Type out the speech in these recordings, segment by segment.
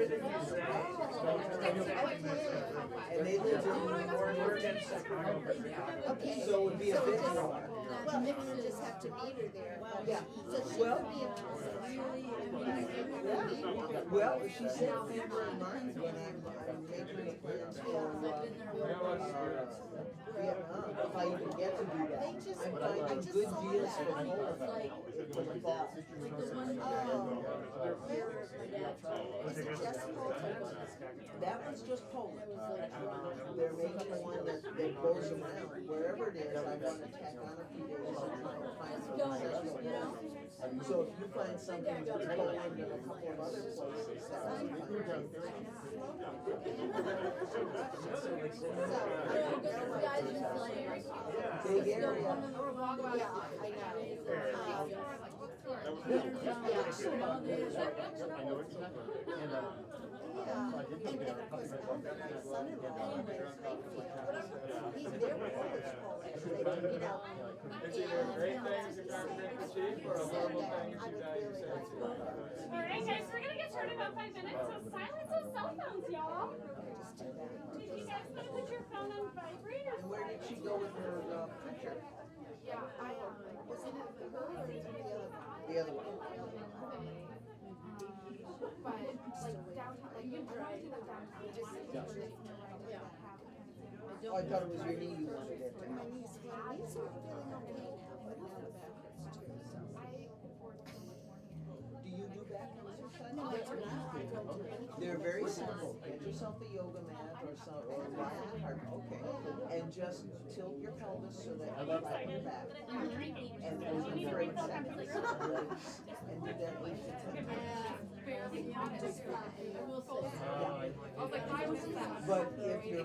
everything you say. And they live in Oregon, Chicago. Okay. So it would be a bit more. Well, you just have to meet her there. Yeah. So she Well, could be a really, well, she said favor of mine when I'm making the plans for Vietnam, if I even get to do that. I'm finding good deals for Poland in the fall. That one's just Poland. They're making one that goes around wherever it is. I want to tack on a few days and try and find some. So if you find something that's Poland and a couple of other places, that would be fine. Big area. It's either a great thing if you try to make the chief or a horrible thing if you die yourself. Alright guys, we're gonna get started in about 5 minutes, so silence those cell phones, y'all. Did you guys want to put your phone on vibrate? And where did she go with her picture? was it her or The other one. But like downtown, like you drive to the downtown, just Oh, I thought it was your knee you wanted it. my niece? Well, my niece are feeling okay now, but now the back hurts too. So Do you do back exercise? no, it's not. I don't do anything. They're very simple. Get yourself a yoga mat or some, or lie on hard, okay. And just tilt your pelvis so that you flat your back. And hold it for 8 seconds. And do that 8 to 10 times. But if your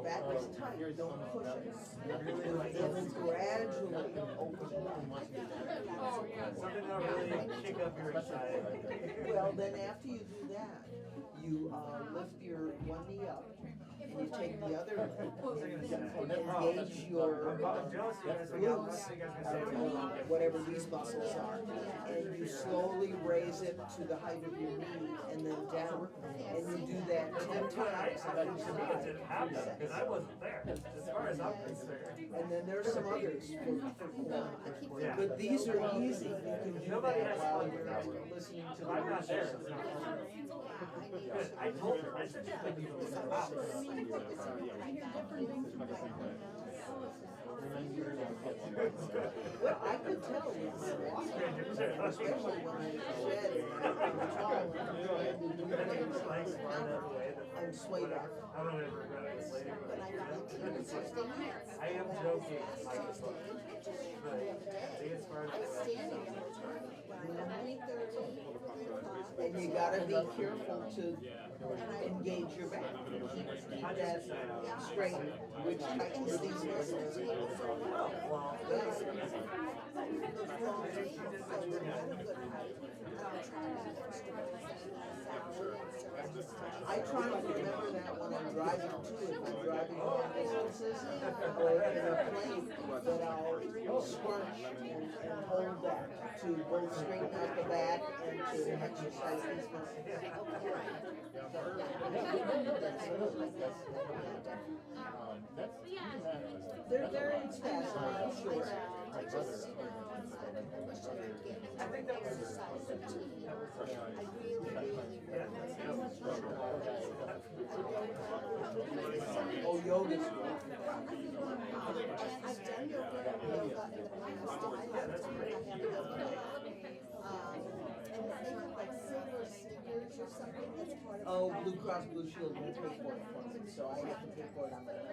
back is tight, don't push it. And gradually open it up. Something that'll really shake up your side. Well, then after you do that, you lift your one knee up, and you take the other, engage your glutes, whatever these muscles are, and you slowly raise it to the height of your knee and then down, and you do that 10 times. To me, it didn't happen because I wasn't there. As far as I'm concerned. And then there's some others for core. But these are easy. You can do that while you're listening to the I'm not there. music. I told her I should just like you out. Well, I could tell when we were walking, especially when I shed and swayed up. I don't ever regret it later. When I got into it, it's 60 minutes. I am joking. But I as far was as standing the whole time. When I got 3:30, And you gotta be careful to engage your back. Keep that straight, which tightens these muscles. I try to remember that when I'm driving too, if I'm driving long distances or in a plane, that I'll scrunch and hold that to both straighten out the back and to exercise these muscles. They're in fast, I'm sure. I just, I wish I could get into an exercise routine. I really, Oh, yoga's good. And I've done yoga in the past, and I love to have yoga. And they have like silver stickers or something that's part of. Oh, Blue Cross Blue Shield won't pay for it for me, so I have to pay for it on my own.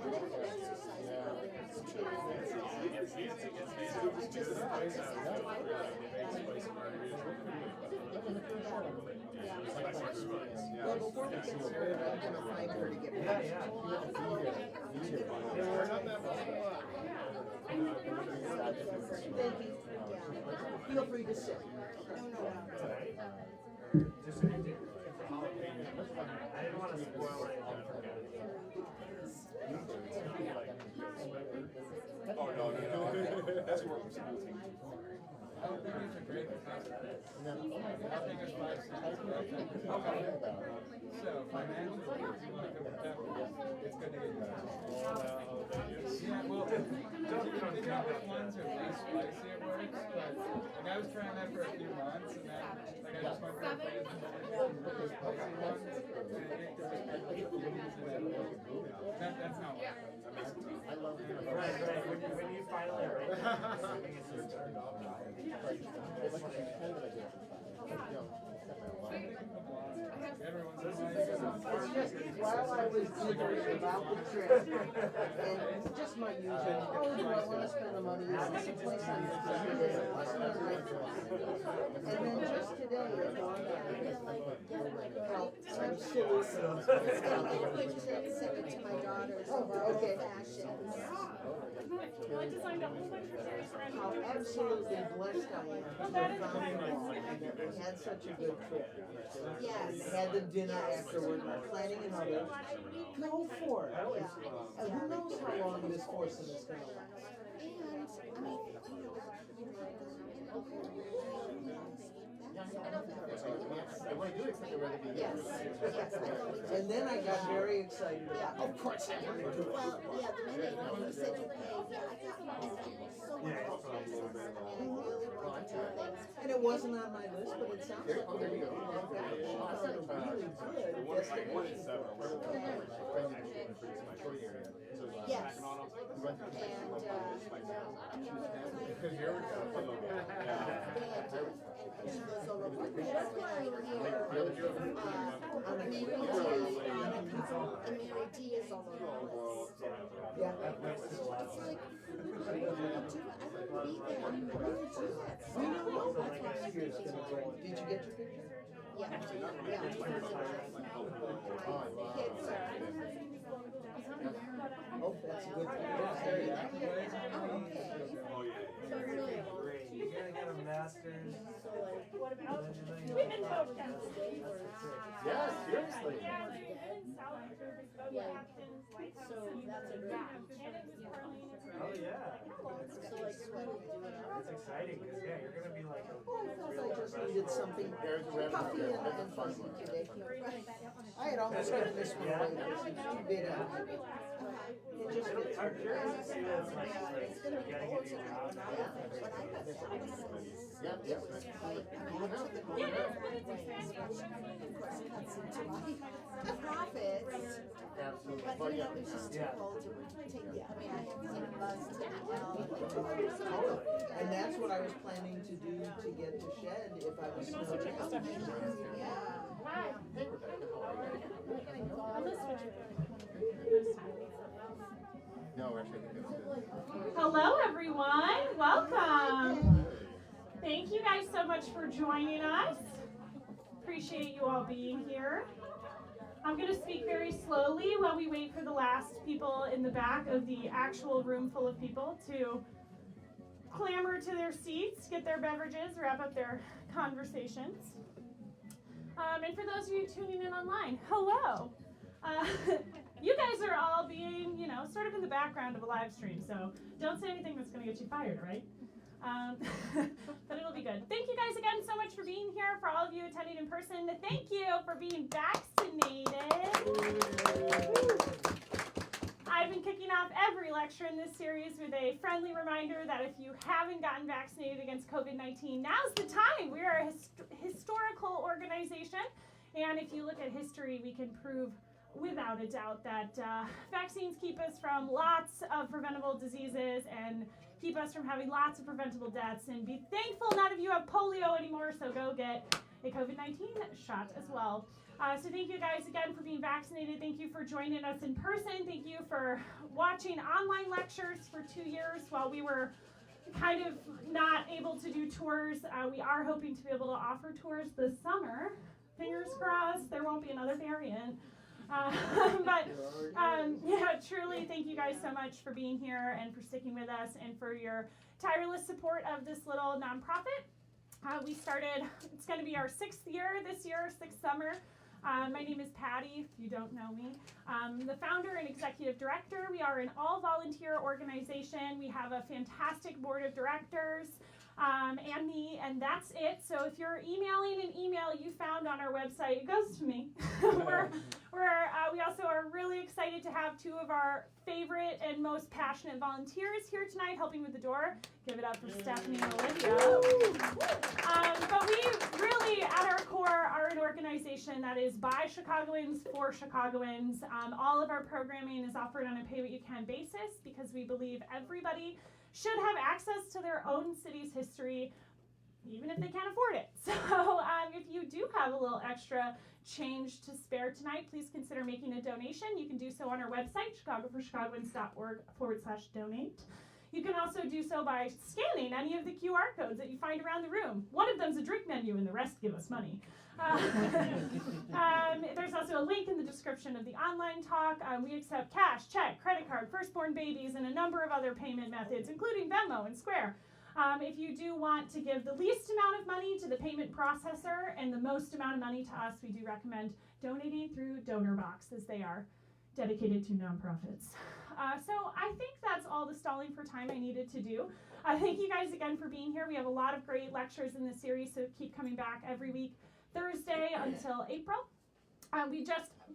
And they have exercise programs too. I just Well, before we get started, I'm gonna find her to get yeah. We're not that far. Thank you. Feel free to sit. no. Just so you do. I didn't want to spoil anything for guys. Oh, no. That's where we're supposed to. I think it's a great because that is. I think it's 5 Okay. So financially, if you want to come with that, it's good to get you guys. Yeah, well, the chocolate ones are least spicy at work, but like I was trying that for a few months, and then like I just went for a phase of really spicy ones, and that's not what I love it. Right. When you finally are ready. It's just while I was giggling about the trip, and just my usual, oh, do I want to spend the money? Is this a place I'm interested in? What's the rate? And then just today, it dawned on me how absolutely. Send it to my daughters. Oh, okay. Fashions. I designed a whole bunch of chairs for How absolutely blessed I am to have found you all. We had such a good trip. Yes. Had the dinner afterward, we're planning another. Go for it. And who knows how long this foursome is going to last. And, I mean, I want to do it except I'd rather be yes, yes, I know. And then I got very excited. Of course I want to do it. Well, yeah, the minute you said you paid, yeah, I thought so much places, and I really want to do things. And it wasn't on my list, but it sounds like Oh, there you go. a really good destination. Yes. Because you're She goes over, what the heck is going here? And Mary D is on the list. Yeah. It's like, I wouldn't be there. I wouldn't do that. We don't know what next year's going to go. Did you get your picture? Yeah, yeah. Kids are. Oh, that's a good thing. Great. You gotta get a master's. What about women focus? Yeah, seriously. Yeah, they did. Salad service, boat captains, lighthouse. So that's a great And it was curling. Oh yeah. So like sweaty, do it out. It's exciting because yeah, you're gonna be like a Oh, I thought real I just needed something puffy and fuzzy today. I had almost given this one away, but it's too big on me. It just fits. Our curiosity is like you gotta get your house. Yep. Yeah, it is, but it's expanding. Cuts into my profits. Absolutely. But Well, you yeah. know, it's just too Yeah. cold to take, I mean, I have to take a bus to the L. And that's what I was planning to do to get to Shed if I was still around. Yeah. Wow. Hey, Rebecca, how are you? No, actually, I think that's good. Hello, everyone. Welcome. Thank you guys so much for joining us. Appreciate you all being here. I'm going to speak very slowly while we wait for the last people in the back of the actual room full of people to clamber to their seats, get their beverages, wrap up their conversations. And for those of you tuning in online, hello. You guys are all being, sort of in the background of a live stream, so don't say anything that's going to get you fired, right? But it'll be good. Thank you guys again so much for being here. For all of you attending in person, thank you for being vaccinated. I've been kicking off every lecture in this series with a friendly reminder that if you haven't gotten vaccinated against COVID-19, now's the time. We are a historical organization, and if you look at history, we can prove without a doubt that vaccines keep us from lots of preventable diseases and keep us from having lots of preventable deaths. And be thankful none of you have polio anymore, so go get a COVID-19 shot as well. So thank you guys again for being vaccinated. Thank you for joining us in person. Thank you for watching online lectures for 2 years while we were kind of not able to do tours. We are hoping to be able to offer tours this summer. Fingers crossed there won't be another variant. Yeah, truly thank you guys so much for being here and for sticking with us and for your tireless support of this little nonprofit. We started, it's going to be our 6th year this year, 6th summer. My name is Patty, if you don't know me. I'm the founder and executive director. We are an all-volunteer organization. We have a fantastic board of directors and me, and that's it. So if you're emailing an email you found found on our website. It goes to me. We also are really excited to have two of our favorite and most passionate volunteers here tonight helping with the door. Give it up for Stephanie and Olivia. But we really, at our core, are an organization that is by Chicagoans for Chicagoans. All of our programming is offered on a pay-what-you-can basis because we believe everybody should have access to their own city's history, even if they can't afford it. So if you do have a little extra change to spare tonight, please consider making a donation. You can do so on our website, chicagoforchicagoans.org/donate. You can also do so by scanning any of the QR codes that you find around the room. One of them's a drink menu and the rest give us money. There's also a link in the description of the online talk. We accept cash, check, credit card, firstborn babies, and a number of other payment methods, including Venmo and Square. If you do want to give the least amount of money to the payment processor and the most amount of money to us, we do recommend donating through DonorBox, as they are dedicated to nonprofits. So I think that's all the stalling for time I needed to do. Thank you guys again for being here. We have a lot of great lectures in this series, so keep coming back every week, Thursday until April.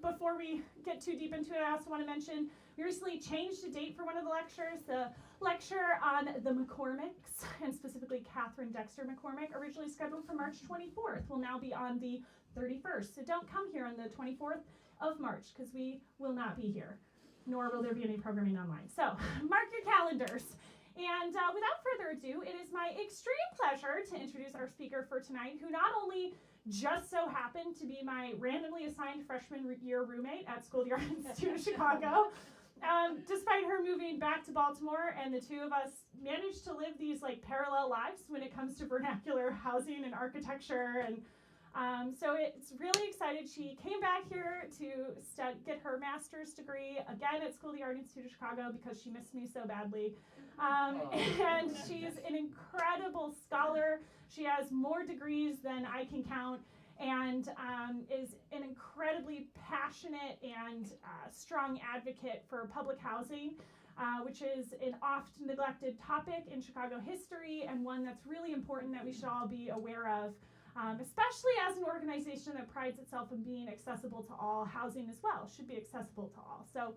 Before we get too deep into it, I also want to mention we recently changed the date for one of the lectures. The lecture on the McCormicks, and specifically Catherine Dexter McCormick, originally scheduled for March 24th, will now be on the 31st. So don't come here on the 24th of March, because we will not be here, nor will there be any programming online. So mark your calendars. And without further ado, it is my extreme pleasure to introduce our speaker for tonight, who not only just so happened to be my randomly assigned freshman year roommate at School of the Art Institute of Chicago. Despite her moving back to Baltimore, and the two of us managed to live these like parallel lives when it comes to vernacular housing and architecture. And so it's really excited. She came back here to get her master's degree again at School of the Art Institute of Chicago because she missed me so badly. And she's an incredible scholar. She has more degrees than I can count, and is an incredibly passionate and strong advocate for public housing, which is an oft neglected topic in Chicago history, and one that's really important that we should all be aware of, especially as an organization that prides itself on being accessible to all. Housing as well should be accessible to all. So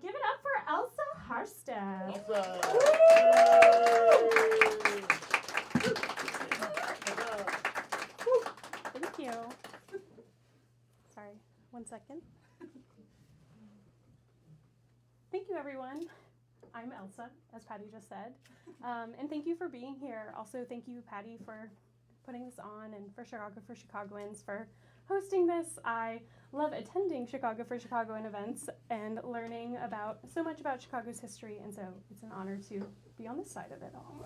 give it up for Elsa Haarstad. Thank you. Sorry, 1 second. Thank you, everyone. I'm Elsa, as Patty just said. And thank you for being here. Also, thank you, Patty, for putting this on, and for Chicago for Chicagoans for hosting this. I love attending Chicago for Chicagoan events and learning so much about Chicago's history, and so it's an honor to be on this side of it all.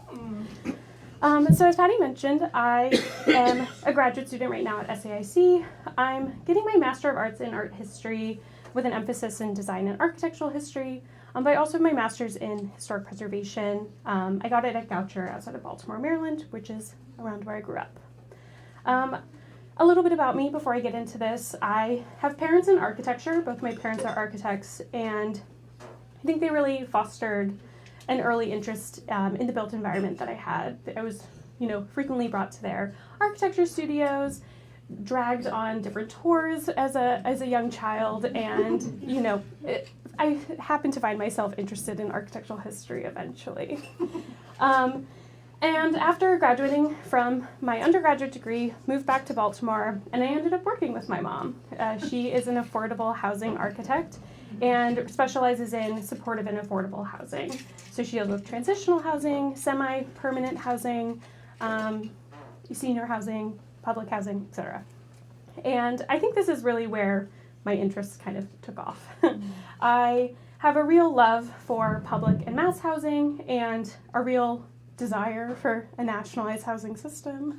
So as Patty mentioned, I am a graduate student right now at SAIC. I'm getting my Master of Arts in Art History with an emphasis in design and architectural history, but I also have my Master's in Historic Preservation. I got it at Goucher outside of Baltimore, Maryland, which is around where I grew up. A little bit about me before I get into this. I have parents in architecture. Both my parents are architects, and I think they really fostered an early interest in the built environment that I had. I was, frequently brought to their architecture studios, dragged on different tours as a young child, and I happened to find myself interested in architectural history eventually. And after graduating from my undergraduate degree, moved back to Baltimore, and I ended up working with my mom. She is an affordable housing architect and specializes in supportive and affordable housing. So she deals with transitional housing, semi-permanent housing, senior housing, public housing, etc. And I think this is really where my interests kind of took off. I have a real love for public and mass housing, and a real desire for a nationalized housing system.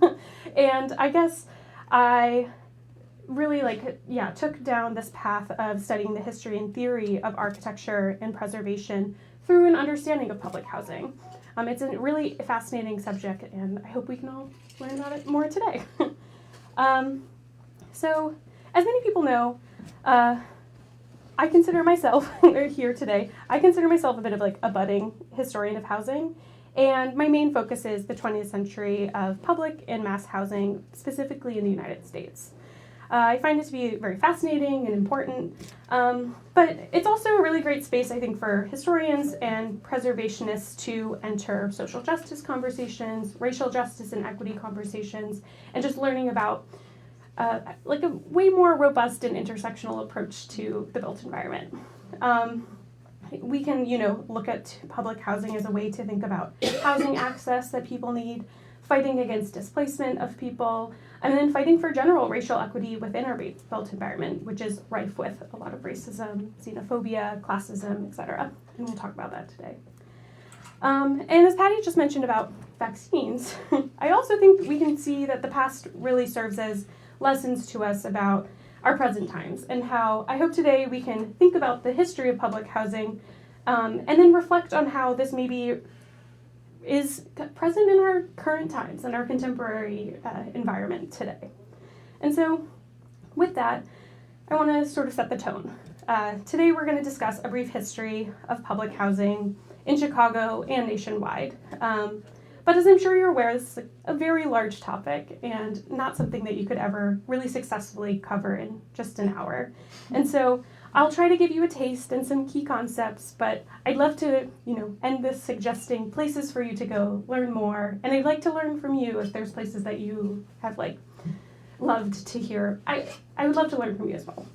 And I guess I really took down this path of studying the history and theory of architecture and preservation through an understanding of public housing. It's a really fascinating subject, and I hope we can all learn about it more today. So, as many people know, I consider myself, here today, I consider myself a bit of a budding historian of housing. And my main focus is the 20th century of public and mass housing, specifically in the United States. I find it to be very fascinating and important, but it's also a really great space, I think, for historians and preservationists to enter social justice conversations, racial justice and equity conversations, and just learning about like a way more robust and intersectional approach to the built environment. We can, look at public housing as a way to think about housing access that people need, fighting against displacement of people, and then fighting for general racial equity within our built environment, which is rife with a lot of racism, xenophobia, classism, etc. And we'll talk about that today. And as Patty just mentioned about vaccines, I also think we can see that the past really serves as lessons to us about our present times, and how I hope today we can think about the history of public housing and then reflect on how this maybe is present in our current times and our contemporary environment today. And so with that, I want to sort of set the tone. Today we're going to discuss a brief history of public housing in Chicago and nationwide. But as I'm sure you're aware, this is a very large topic and not something that you could ever really successfully cover in just an hour. And so I'll try to give you a taste and some key concepts, but I'd love to, end this suggesting places for you to go learn more. And I'd like to learn from you if there's places that you have loved to hear. I would love to learn from you as well.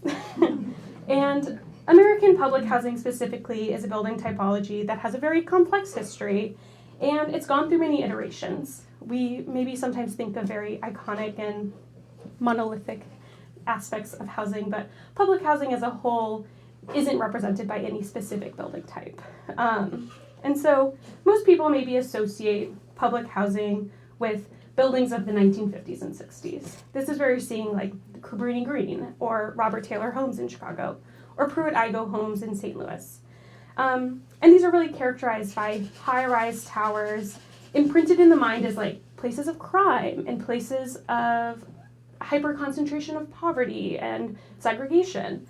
And American public housing specifically is a building typology that has a very complex history, and it's gone through many iterations. We maybe sometimes think of very iconic and monolithic aspects of housing, but public housing as a whole isn't represented by any specific building type. And so most people maybe associate public housing with buildings of the 1950s and 60s. This is where you're seeing like the Cabrini Green or Robert Taylor homes in Chicago or Pruitt-Igoe homes in St. Louis. And these are really characterized by high-rise towers, imprinted in the mind as like places of crime and places of hyper-concentration of poverty and segregation.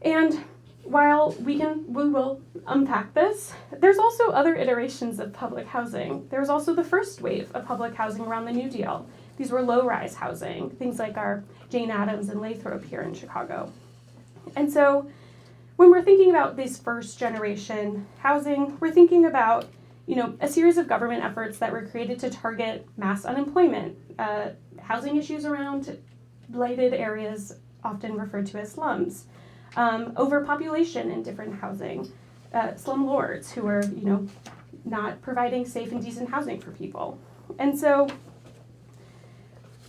And while we will unpack this, there's also other iterations of public housing. There was also the first wave of public housing around the New Deal. These were low-rise housing, things like our Jane Addams and Lathrop here in Chicago. And so when we're thinking about this first generation housing, we're thinking about, a series of government efforts that were created to target mass unemployment, housing issues around blighted areas, often referred to as slums, overpopulation in different housing, slum lords who are, not providing safe and decent housing for people. And so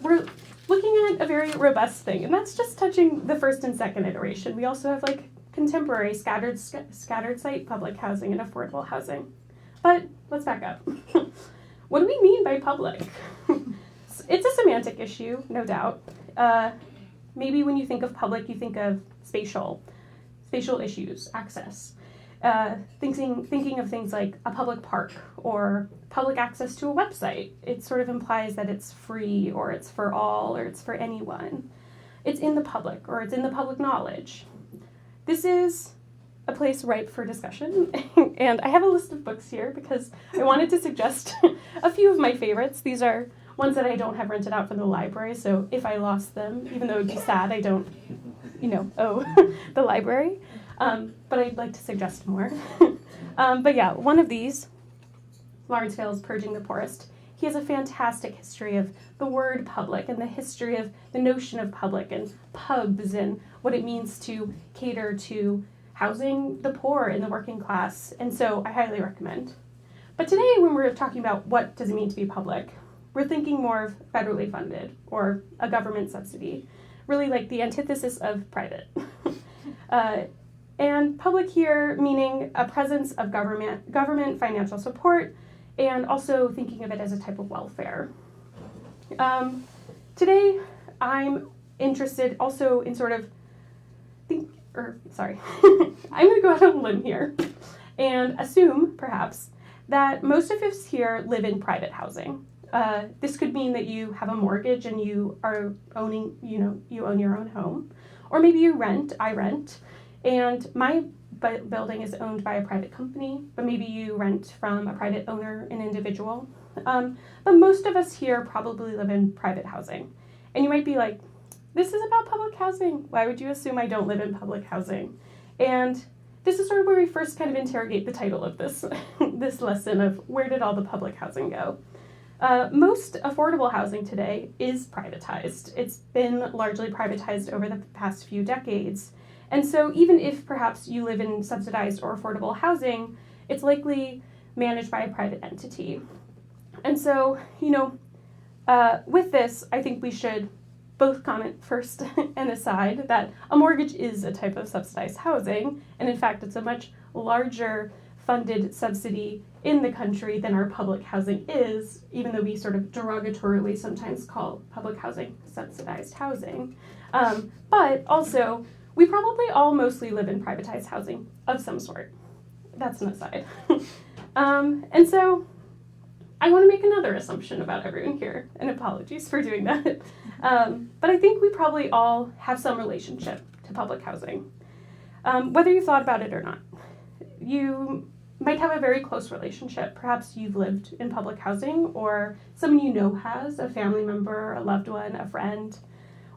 we're looking at a very robust thing, and that's just touching the first and second iteration. We also have contemporary scattered site public housing and affordable housing. But let's back up. What do we mean by public? It's a semantic issue, no doubt. Maybe when you think of public, you think of spatial issues, access. Thinking of things like a public park or public access to a website. It sort of implies that it's free or it's for all or it's for anyone. It's in the public or it's in the public knowledge. This is a place ripe for discussion, and I have a list of books here because I wanted to suggest a few of my favorites. These are ones that I don't have rented out from the library, so if I lost them, even though it would be sad, I don't, owe the library, but I'd like to suggest more. But yeah, one of these, Lawrence Vail's Purging the Poorest, he has a fantastic history of the word public and the history of the notion of public and pubs and what it means to cater to housing the poor and the working class, and so I highly recommend. But today, when we're talking about what does it mean to be public, we're thinking more of federally funded or a government subsidy, really like the antithesis of private. And public here meaning a presence of government financial support, and also thinking of it as a type of welfare. Today, I'm interested also in sort of I'm going to go out on a limb here and assume, perhaps, that most of us here live in private housing. This could mean that you have a mortgage and you are owning, you own your own home. Or maybe you rent, I rent, and my building is owned by a private company, but maybe you rent from a private owner, an individual. But most of us here probably live in private housing. And you might be like, this is about public housing. Why would you assume I don't live in public housing? And this is sort of where we first kind of interrogate the title of this, this lesson of where did all the public housing go? Most affordable housing today is privatized. It's been largely privatized over the past few decades. And so even if perhaps you live in subsidized or affordable housing, it's likely managed by a private entity. And so, with this, I think we should both comment first and aside that a mortgage is a type of subsidized housing, and in fact, it's a much larger funded subsidy in the country than our public housing is, even though we sort of derogatorily sometimes call public housing subsidized housing. But also, we probably all mostly live in privatized housing of some sort. That's an aside. And so I want to make another assumption about everyone here, and apologies for doing that. But I think we probably all have some relationship to public housing, whether you thought about it or not. You might have a very close relationship. Perhaps you've lived in public housing, or someone you know has, a family member, a loved one, a friend.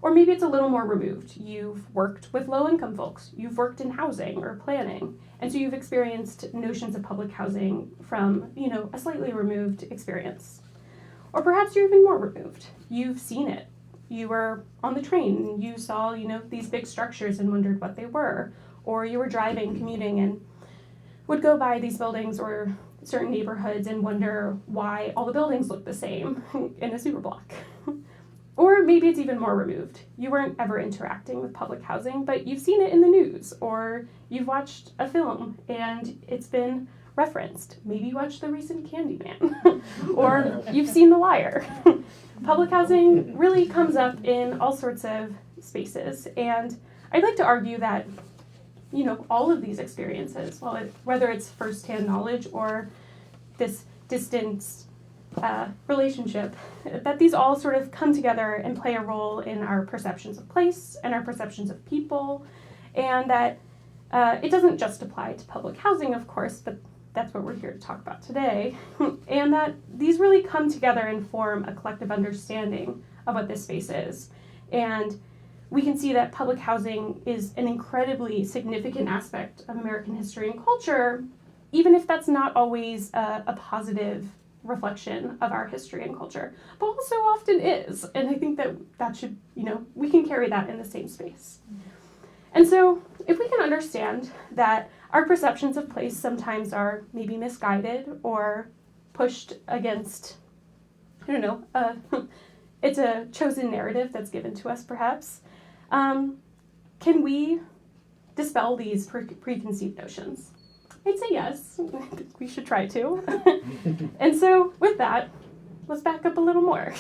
Or maybe it's a little more removed. You've worked with low-income folks. You've worked in housing or planning. And so you've experienced notions of public housing from, a slightly removed experience. Or perhaps you're even more removed. You've seen it. You were on the train and you saw, these big structures and wondered what they were. Or you were driving, commuting, and would go by these buildings or certain neighborhoods and wonder why all the buildings look the same in a superblock. Or maybe it's even more removed. You weren't ever interacting with public housing, but you've seen it in the news, or you've watched a film and it's been referenced. Maybe you watched the recent Candyman, or you've seen The Wire. Public housing really comes up in all sorts of spaces, and I'd like to argue that, all of these experiences, whether it's firsthand knowledge or this distance relationship, that these all sort of come together and play a role in our perceptions of place and our perceptions of people, and that it doesn't just apply to public housing, of course, but that's what we're here to talk about today, and that these really come together and form a collective understanding of what this space is. And we can see that public housing is an incredibly significant aspect of American history and culture, even if that's not always a positive reflection of our history and culture, but also often is. And I think that should, we can carry that in the same space. And so if we can understand that our perceptions of place sometimes are maybe misguided or pushed against, it's a chosen narrative that's given to us perhaps, can we dispel these preconceived notions? I'd say yes. We should try to. And so with that, let's back up a little more.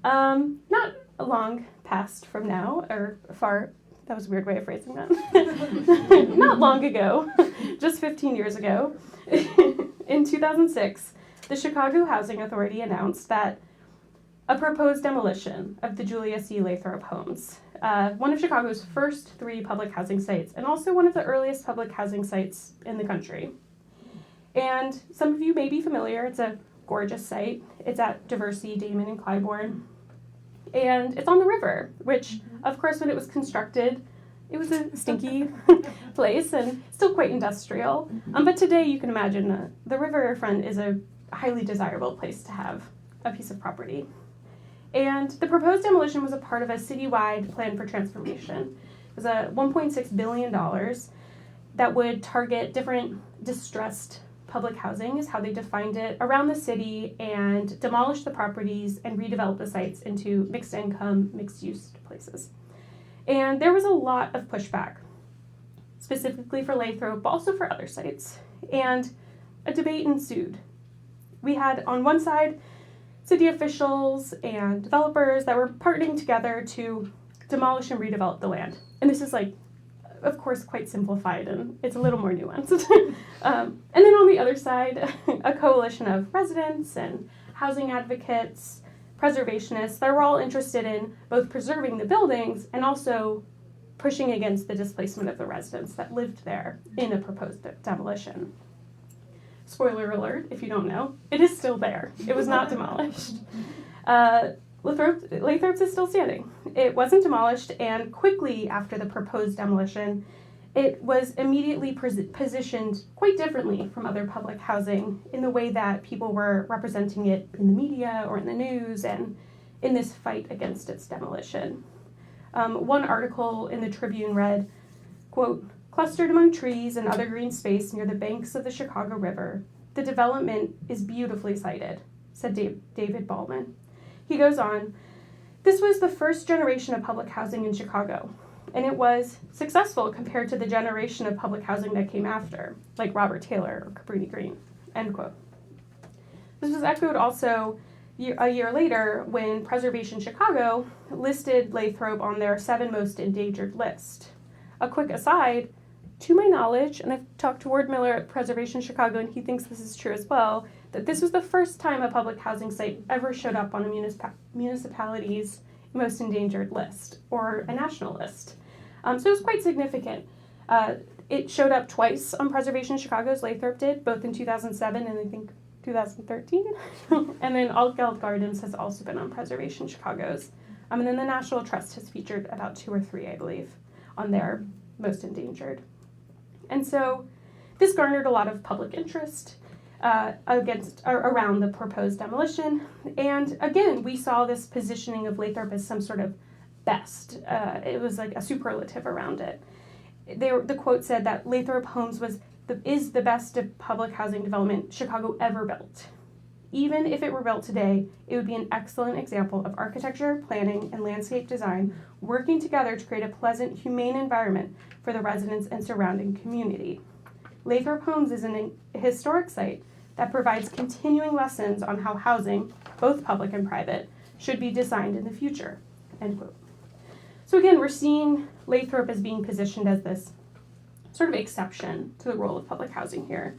Not a long past from now, or far, that was a weird way of phrasing that. Not long ago, just 15 years ago, in 2006, the Chicago Housing Authority announced that a proposed demolition of the Julia C. Lathrop homes, one of Chicago's first 3 public housing sites, and also one of the earliest public housing sites in the country. And some of you may be familiar, it's a gorgeous site. It's at Diversey, Damon, and Clybourne. And it's on the river, which, of course, when it was constructed, it was a stinky place and still quite industrial. But today, you can imagine the riverfront is a highly desirable place to have a piece of property. And the proposed demolition was a part of a citywide plan for transformation. It was a $1.6 billion that would target different distressed public housing, is how they defined it, around the city, and demolish the properties and redevelop the sites into mixed income, mixed use places. And there was a lot of pushback, specifically for Lathrop, but also for other sites. And a debate ensued. We had on one side city officials and developers that were partnering together to demolish and redevelop the land. And this is of course, quite simplified, and it's a little more nuanced. And then on the other side, a coalition of residents and housing advocates, preservationists, that were all interested in both preserving the buildings and also pushing against the displacement of the residents that lived there in a proposed demolition. Spoiler alert, if you don't know, it is still there. It was not demolished. Lathrop's is still standing. It wasn't demolished, and quickly after the proposed demolition, it was immediately positioned quite differently from other public housing in the way that people were representing it in the media or in the news and in this fight against its demolition. One article in the Tribune read, quote, "Clustered among trees and other green space near the banks of the Chicago River, the development is beautifully sited," said David Ballman. He goes on, "This was the first generation of public housing in Chicago, and it was successful compared to the generation of public housing that came after, like Robert Taylor or Cabrini Green," end quote. This was echoed also a year later when Preservation Chicago listed Lathrop on their 7 most endangered list. A quick aside, to my knowledge, and I've talked to Ward Miller at Preservation Chicago, and he thinks this is true as well, that this was the first time a public housing site ever showed up on a municipality's most endangered list, or a national list. So it was quite significant. It showed up twice on Preservation Chicago's, Lathrop did, both in 2007 and I think 2013. And then Altgeld Gardens has also been on Preservation Chicago's. And then the National Trust has featured about 2 or 3, I believe, on their most endangered. And so this garnered a lot of public interest around the proposed demolition. And again, we saw this positioning of Lathrop as some sort of best. It was like a superlative around it. The quote said that Lathrop Homes is the best public housing development Chicago ever built. Even if it were built today, it would be an excellent example of architecture, planning, and landscape design working together to create a pleasant, humane environment for the residents and surrounding community. Lathrop Homes is a historic site that provides continuing lessons on how housing, both public and private, should be designed in the future, end quote. So again, we're seeing Lathrop as being positioned as this sort of exception to the role of public housing here.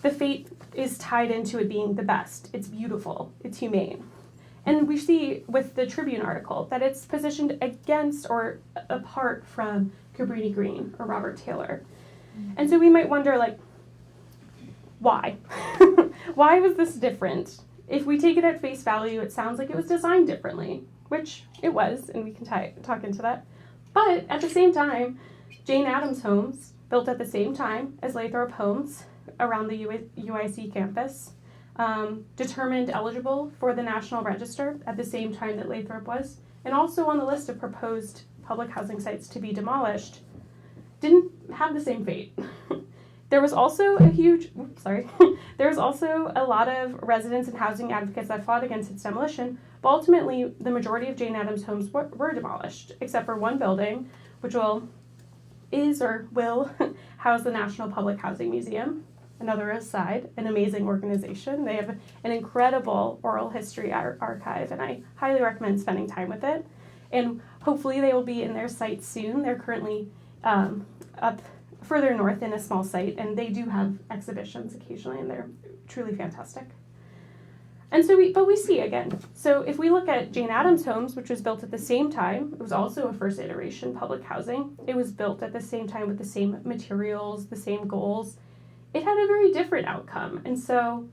The fate is tied into it being the best. It's beautiful. It's humane. And we see with the Tribune article that it's positioned against or apart from Cabrini Green or Robert Taylor. And so we might wonder, like, why? Why was this different? If we take it at face value, it sounds like it was designed differently, which it was, and we can talk into that. But at the same time, Jane Addams Homes, built at the same time as Lathrop Homes around the UIC campus, determined eligible for the National Register at the same time that Lathrop was, and also on the list of proposed public housing sites to be demolished, didn't have the same fate. There was also there was also a lot of residents and housing advocates that fought against its demolition, but ultimately the majority of Jane Addams homes were demolished, except for one building, which will house the National Public Housing Museum. Another aside, an amazing organization. They have an incredible oral history archive, and I highly recommend spending time with it. And hopefully they will be in their site soon. They're currently up further north in a small site, and they do have exhibitions occasionally, and they're truly fantastic. And so we see again. So if we look at Jane Addams Homes, which was built at the same time, it was also a first iteration public housing. It was built at the same time with the same materials, the same goals. It had a very different outcome. And so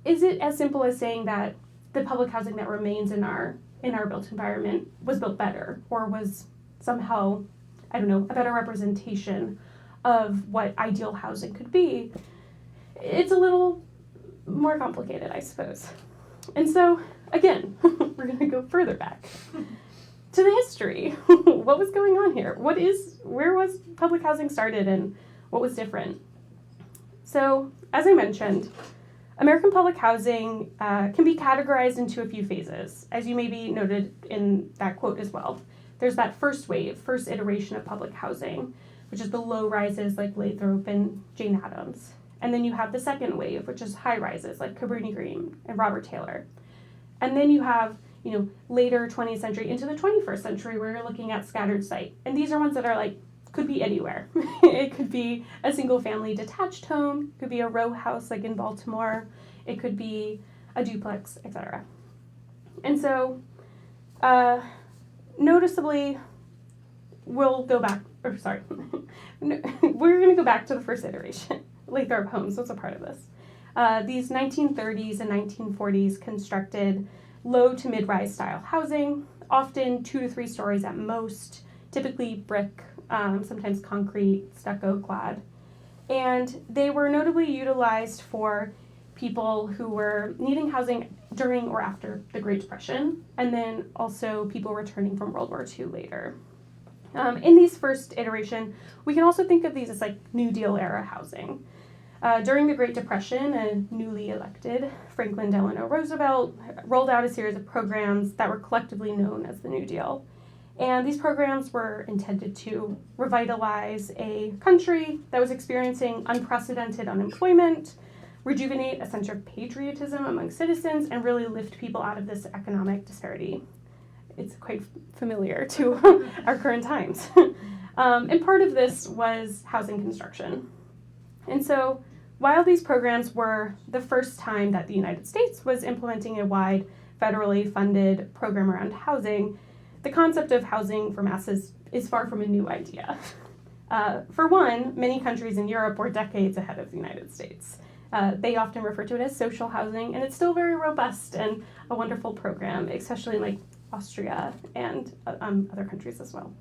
is it as simple as saying that the public housing that remains in our built environment was built better, or was somehow, a better representation of what ideal housing could be? It's a little more complicated, I suppose. And so, again, we're going to go further back to the history. What was going on here? Where was public housing started, and what was different? So, as I mentioned, American public housing can be categorized into a few phases, as you maybe noted in that quote as well. There's that first wave, first iteration of public housing, which is the low rises like Lathrop and Jane Addams. And then you have the second wave, which is high rises like Cabrini Green and Robert Taylor. And then you have, later 20th century into the 21st century where you're looking at scattered site. And these are ones that are could be anywhere. It could be a single family detached home, it could be a row house like in Baltimore, it could be a duplex, etc. And so, noticeably, we're going to go back to the first iteration. Lathrop Homes was a part of this. These 1930s and 1940s constructed low to mid-rise style housing, often 2 to 3 stories at most, typically brick, sometimes concrete, stucco clad. And they were notably utilized for people who were needing housing during or after the Great Depression, and then also people returning from World War II later. In these first iteration, we can also think of these as like New Deal era housing. During the Great Depression, a newly elected Franklin Delano Roosevelt rolled out a series of programs that were collectively known as the New Deal. And these programs were intended to revitalize a country that was experiencing unprecedented unemployment, rejuvenate a sense of patriotism among citizens, and really lift people out of this economic disparity. It's quite familiar to our current times. And part of this was housing construction. And so while these programs were the first time that the United States was implementing a wide federally funded program around housing, the concept of housing for masses is far from a new idea. For one, many countries in Europe were decades ahead of the United States. They often refer to it as social housing, and it's still very robust and a wonderful program, especially in like Austria and other countries as well.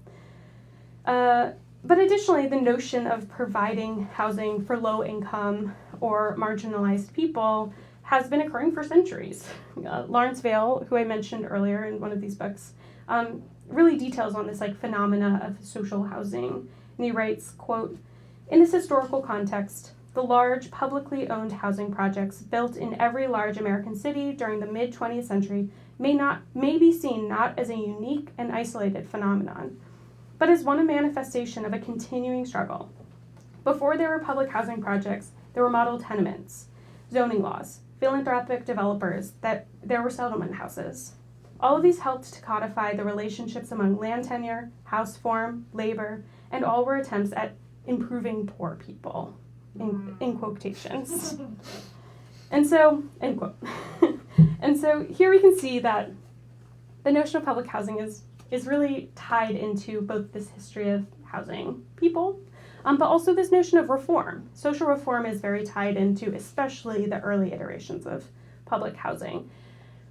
But additionally, the notion of providing housing for low-income or marginalized people has been occurring for centuries. Lawrence Vail, who I mentioned earlier in one of these books, really details on this like phenomena of social housing. And he writes, quote, "In this historical context, the large publicly owned housing projects built in every large American city during the mid-20th century may be seen not as a unique and isolated phenomenon, but as one manifestation of a continuing struggle. Before there were public housing projects, there were model tenements, zoning laws, philanthropic developers, there were settlement houses. All of these helped to codify the relationships among land tenure, house form, labor, and all were attempts at improving poor people, in quotations." And so, end quote. And so here we can see that the notion of public housing is really tied into both this history of housing people, but also this notion of reform. Social reform is very tied into especially the early iterations of public housing.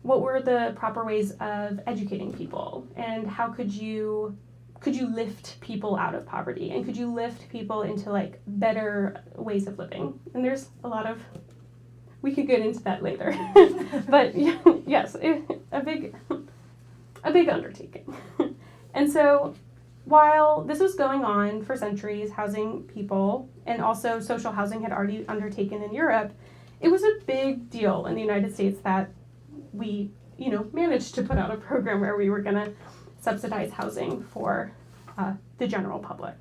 What were the proper ways of educating people, and how could you lift people out of poverty, and could you lift people into like better ways of living? And there's a lot of, we could get into that later, but yes, a big undertaking. And so while this was going on for centuries, housing people, and also social housing had already undertaken in Europe, it was a big deal in the United States that we, managed to put out a program where we were going to subsidize housing for the general public.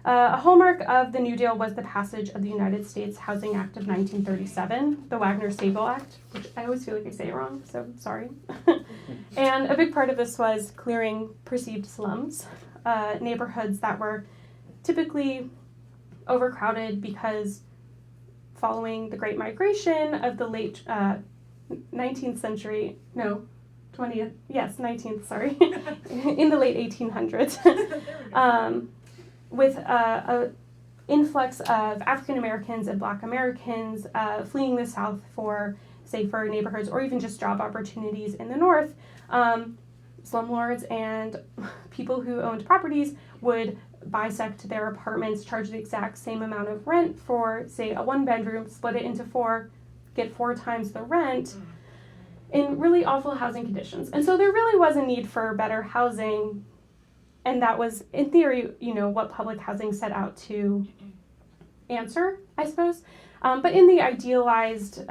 A hallmark of the New Deal was the passage of the United States Housing Act of 1937, the Wagner-Stable Act, which I always feel like I say wrong, so sorry. And a big part of this was clearing perceived slums, neighborhoods that were typically overcrowded because following the Great Migration of the late 19th century, no, 20th, yes, 19th, sorry, in the late 1800s, with an influx of African Americans and Black Americans fleeing the South for safer neighborhoods or even just job opportunities in the North, slumlords and people who owned properties would bisect their apartments, charge the exact same amount of rent for, say, a one-bedroom, split it into 4, get 4 times the rent in really awful housing conditions. And so there really was a need for better housing, and that was, in theory, what public housing set out to answer, I suppose. But in the idealized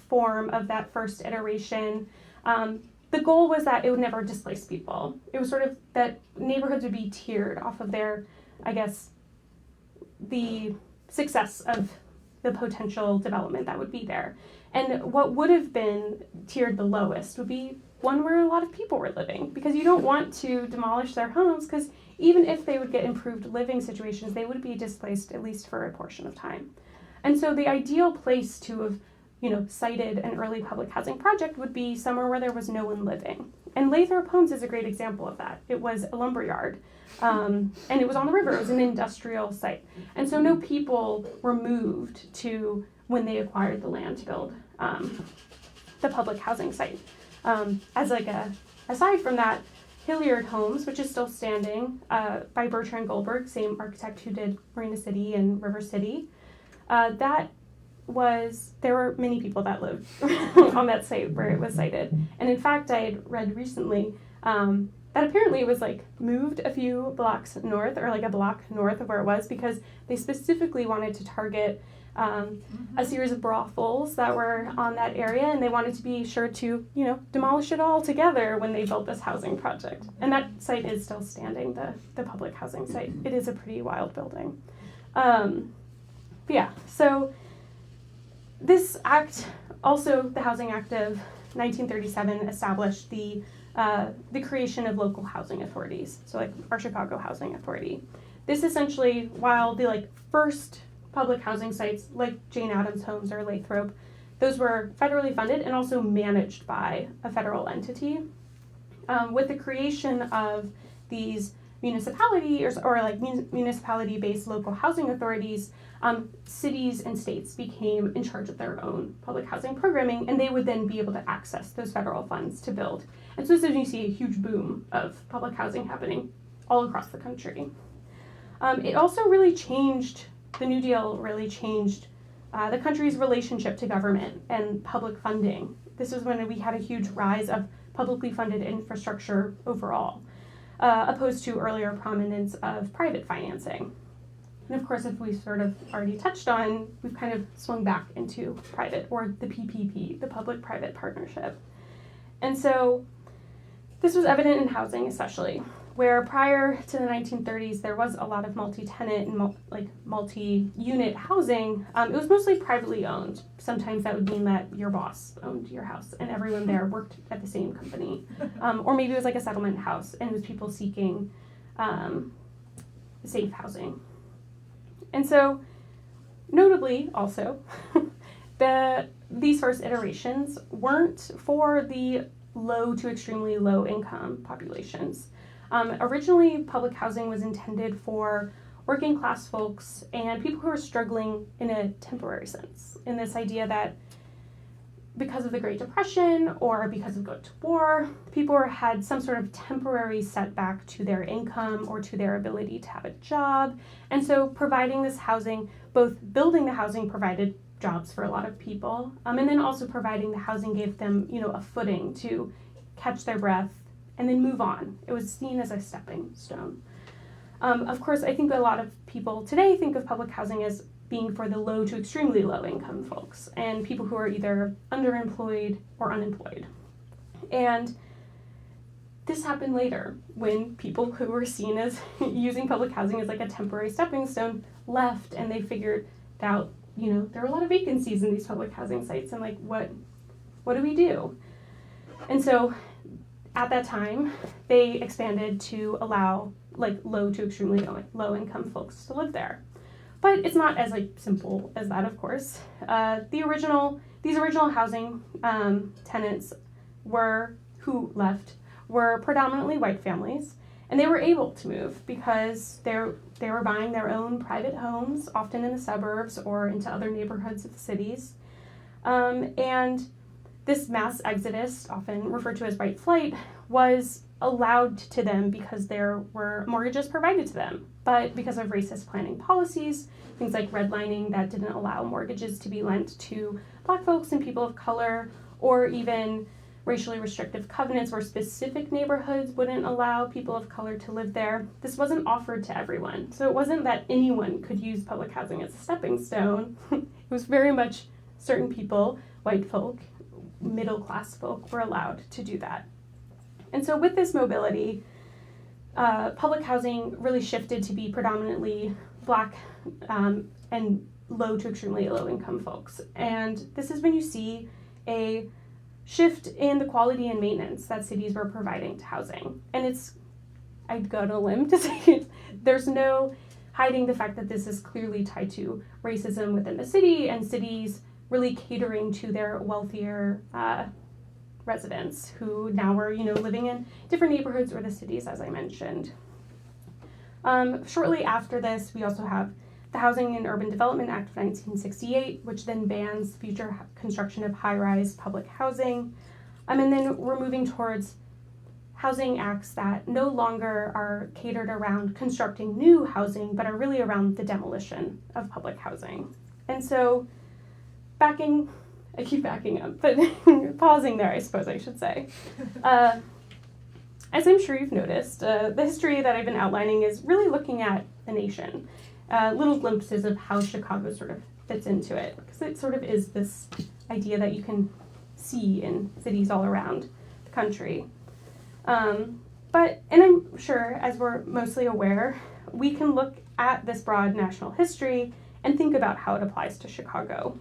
form of that first iteration, the goal was that it would never displace people. It was sort of that neighborhoods would be tiered off of their, I guess, the success of the potential development that would be there. And what would have been tiered the lowest would be one where a lot of people were living, because you don't want to demolish their homes, because even if they would get improved living situations, they would be displaced at least for a portion of time. And so the ideal place to have cited an early public housing project would be somewhere where there was no one living. And Lathrop Homes is a great example of that. It was a lumber yard, and it was on the river. It was an industrial site. And so no people were moved to when they acquired the land to build the public housing site. Aside from that, Hilliard Homes, which is still standing, by Bertrand Goldberg, same architect who did Marina City and River City, there were many people that lived on that site where it was sited. And in fact, I had read recently that apparently it was like moved a few blocks north, or like a block north of where it was, because they specifically wanted to target a series of brothels that were on that area, and they wanted to be sure to, demolish it all together when they built this housing project. And that site is still standing, the public housing site. It is a pretty wild building. So this act, also the Housing Act of 1937, established the creation of local housing authorities, so like our Chicago Housing Authority. This essentially, while the first public housing sites like Jane Addams Homes or Lathrop, those were federally funded and also managed by a federal entity. With the creation of these municipalities or municipality-based local housing authorities, cities and states became in charge of their own public housing programming, and they would then be able to access those federal funds to build. And so this is when you see a huge boom of public housing happening all across the country. It also really changed, the New Deal really changed the country's relationship to government and public funding. This was when we had a huge rise of publicly funded infrastructure overall, opposed to earlier prominence of private financing. And of course, if we sort of already touched on, we've kind of swung back into private, or the PPP, the public-private partnership. And so this was evident in housing especially, where prior to the 1930s, there was a lot of multi-tenant and multi-unit housing. It was mostly privately owned. Sometimes that would mean that your boss owned your house and everyone there worked at the same company. Or maybe it was like a settlement house and it was people seeking safe housing. And so, notably also, these first iterations weren't for the low to extremely low income populations. Originally, public housing was intended for working class folks and people who were struggling in a temporary sense, in this idea that because of the Great Depression or because of going to war, people had some sort of temporary setback to their income or to their ability to have a job. And so providing this housing, both building the housing provided jobs for a lot of people, and then also providing the housing gave them, a footing to catch their breath and then move on. It was seen as a stepping stone. Of course, I think a lot of people today think of public housing as being for the low to extremely low income folks and people who are either underemployed or unemployed. And this happened later when people who were seen as using public housing as like a temporary stepping stone left, and they figured out, there are a lot of vacancies in these public housing sites, and what do we do? And so at that time, they expanded to allow low to extremely low income folks to live there. But it's not as simple as that, of course. These original housing tenants who left were predominantly white families, and they were able to move because they were buying their own private homes, often in the suburbs or into other neighborhoods of the cities. And this mass exodus, often referred to as white flight, was allowed to them because there were mortgages provided to them. But because of racist planning policies, things like redlining that didn't allow mortgages to be lent to Black folks and people of color, or even racially restrictive covenants where specific neighborhoods wouldn't allow people of color to live there, this wasn't offered to everyone. So it wasn't that anyone could use public housing as a stepping stone. It was very much certain people, white folk, middle class folk, were allowed to do that. And so with this mobility, public housing really shifted to be predominantly Black and low to extremely low income folks. And this is when you see a shift in the quality and maintenance that cities were providing to housing. And I'd go on a limb to say there's no hiding the fact that this is clearly tied to racism within the city and cities really catering to their wealthier residents who now were, living in different neighborhoods or the cities, as I mentioned. Shortly after this, we also have the Housing and Urban Development Act of 1968, which then bans future construction of high-rise public housing. And then we're moving towards housing acts that no longer are catered around constructing new housing, but are really around the demolition of public housing. And so I keep backing up, but pausing there, I suppose I should say. As I'm sure you've noticed, the history that I've been outlining is really looking at the nation, little glimpses of how Chicago sort of fits into it, because it sort of is this idea that you can see in cities all around the country. And I'm sure, as we're mostly aware, we can look at this broad national history and think about how it applies to Chicago.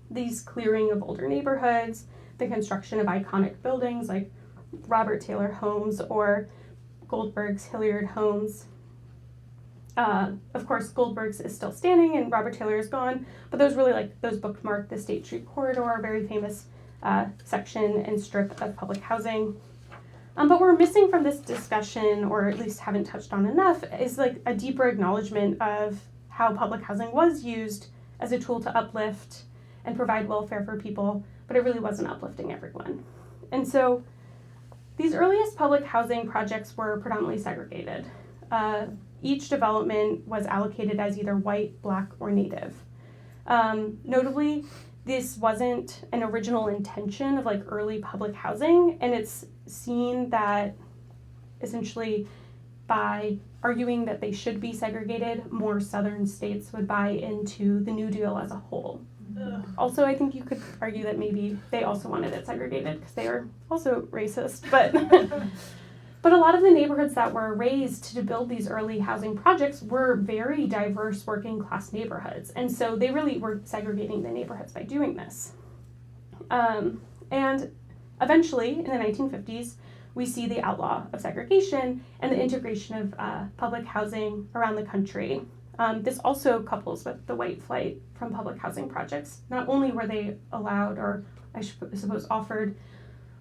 These clearing of older neighborhoods, the construction of iconic buildings like Robert Taylor Homes or Goldberg's Hilliard Homes. Of course, Goldberg's is still standing and Robert Taylor is gone, but those bookmark the State Street Corridor, a very famous section and strip of public housing. But what we're missing from this discussion, or at least haven't touched on enough, is like a deeper acknowledgement of how public housing was used as a tool to uplift and provide welfare for people, but it really wasn't uplifting everyone. And so these earliest public housing projects were predominantly segregated. Each development was allocated as either white, black, or native. Notably, this wasn't an original intention of like early public housing, and it's seen that essentially by arguing that they should be segregated, more southern states would buy into the New Deal as a whole. Also, I think you could argue that maybe they also wanted it segregated because they are also racist, but but a lot of the neighborhoods that were raised to build these early housing projects were very diverse working class neighborhoods, and so they really were segregating the neighborhoods by doing this. And eventually, in the 1950s, we see the outlaw of segregation and the integration of public housing around the country. This also couples with the white flight from public housing projects. Not only were they allowed, or I suppose offered,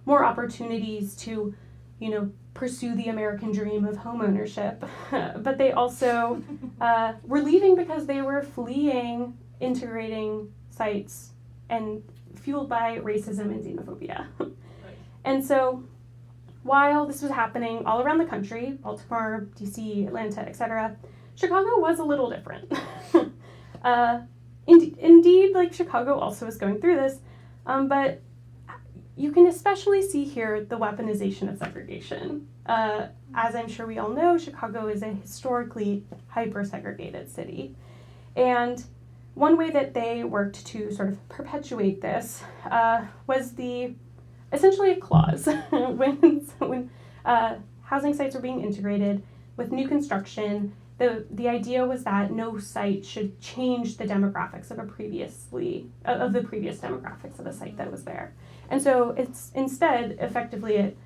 more opportunities to, pursue the American dream of homeownership, but they also were leaving because they were fleeing integrating sites and fueled by racism and xenophobia. And so while this was happening all around the country, Baltimore, DC, Atlanta, etc., Chicago was a little different. Indeed, like Chicago also was going through this, but you can especially see here the weaponization of segregation. As I'm sure we all know, Chicago is a historically hyper-segregated city. And one way that they worked to sort of perpetuate this was essentially a clause. when housing sites were being integrated with new construction, the idea was that no site should change the demographics of the previous demographics of the site that was there. And so it's instead, effectively, it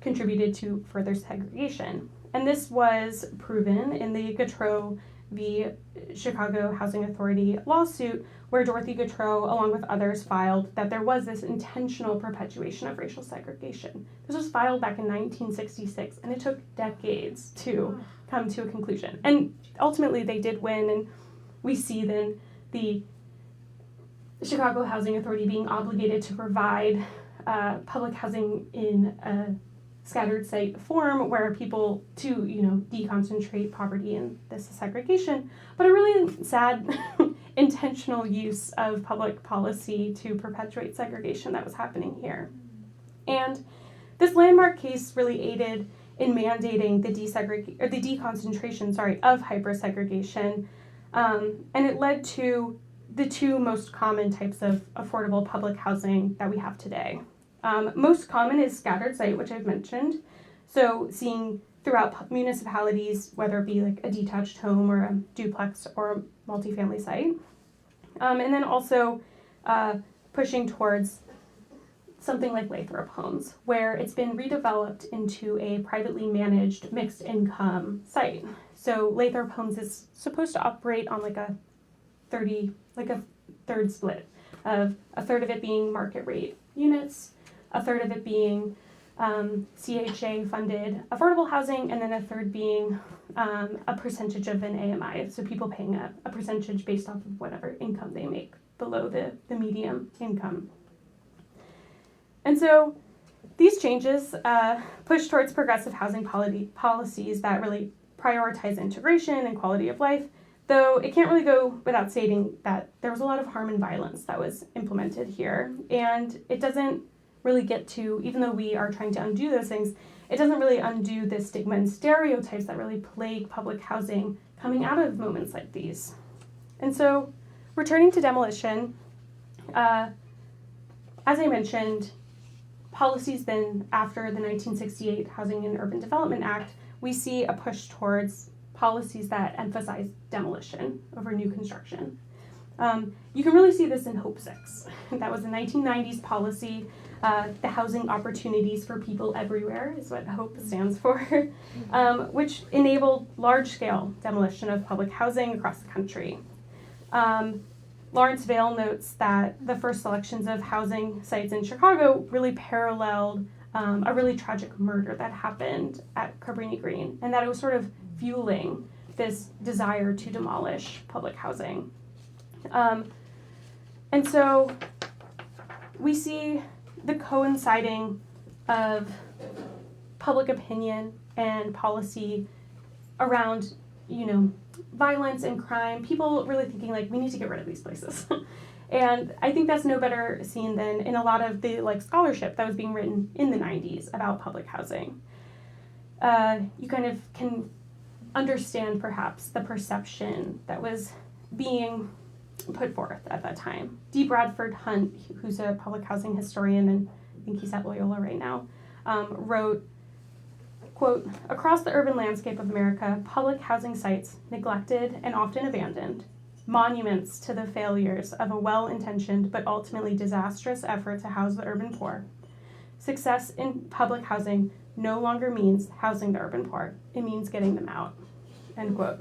contributed to further segregation. And this was proven in the Gautreaux v. Chicago Housing Authority lawsuit, where Dorothy Gautreaux, along with others, filed that there was this intentional perpetuation of racial segregation. This was filed back in 1966, and it took decades to come to a conclusion. And ultimately, they did win, and we see then the Chicago Housing Authority being obligated to provide public housing in a scattered site form where people to, deconcentrate poverty and this segregation, but a really sad intentional use of public policy to perpetuate segregation that was happening here. And this landmark case really aided in mandating the deconcentration of hypersegregation, and it led to the two most common types of affordable public housing that we have today. Most common is scattered site, which I've mentioned. So seeing throughout municipalities, whether it be like a detached home or a duplex or a multifamily site. And then also pushing towards something like Lathrop Homes, where it's been redeveloped into a privately managed mixed income site. So Lathrop Homes is supposed to operate on like a third split of a third of it being market rate units, a third of it being CHA funded affordable housing, and then a third being a percentage of an AMI, so people paying a percentage based off of whatever income they make below the median income. And so these changes push towards progressive housing policies that really prioritize integration and quality of life, though it can't really go without stating that there was a lot of harm and violence that was implemented here. And it doesn't really get to, even though we are trying to undo those things, it doesn't really undo the stigma and stereotypes that really plague public housing coming out of moments like these. And so, returning to demolition, as I mentioned, policies then after the 1968 Housing and Urban Development Act, we see a push towards policies that emphasize demolition over new construction. You can really see this in Hope 6. That was a 1990s policy. The Housing Opportunities for People Everywhere is what HOPE stands for, which enabled large-scale demolition of public housing across the country. Lawrence Vail notes that the first selections of housing sites in Chicago really paralleled a really tragic murder that happened at Cabrini Green, and that it was sort of fueling this desire to demolish public housing. And so we see the coinciding of public opinion and policy around, violence and crime, people really thinking like, we need to get rid of these places. And I think that's no better seen than in a lot of the scholarship that was being written in the 90s about public housing. You kind of can understand perhaps the perception that was being put forth at that time. D. Bradford Hunt, who's a public housing historian, and I think he's at Loyola right now, wrote, quote, "Across the urban landscape of America, public housing sites, neglected and often abandoned, monuments to the failures of a well-intentioned but ultimately disastrous effort to house the urban poor. Success in public housing no longer means housing the urban poor. It means getting them out," end quote.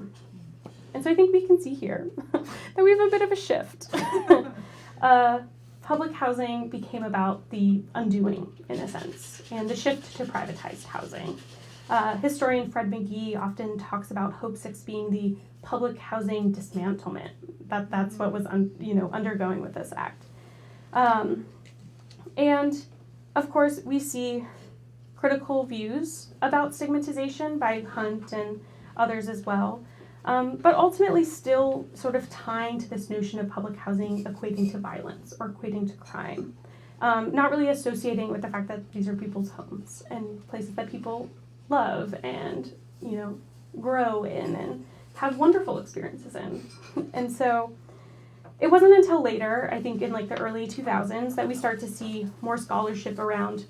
And so I think we can see here that we have a bit of a shift. Public housing became about the undoing, in a sense, and the shift to privatized housing. Historian Fred McGee often talks about Hope 6 being the public housing dismantlement. That's what was undergoing with this act. And of course, we see critical views about stigmatization by Hunt and others as well. But ultimately still sort of tying to this notion of public housing equating to violence or equating to crime. Not really associating with the fact that these are people's homes and places that people love and, grow in and have wonderful experiences in. And so it wasn't until later, I think in the early 2000s, that we start to see more scholarship around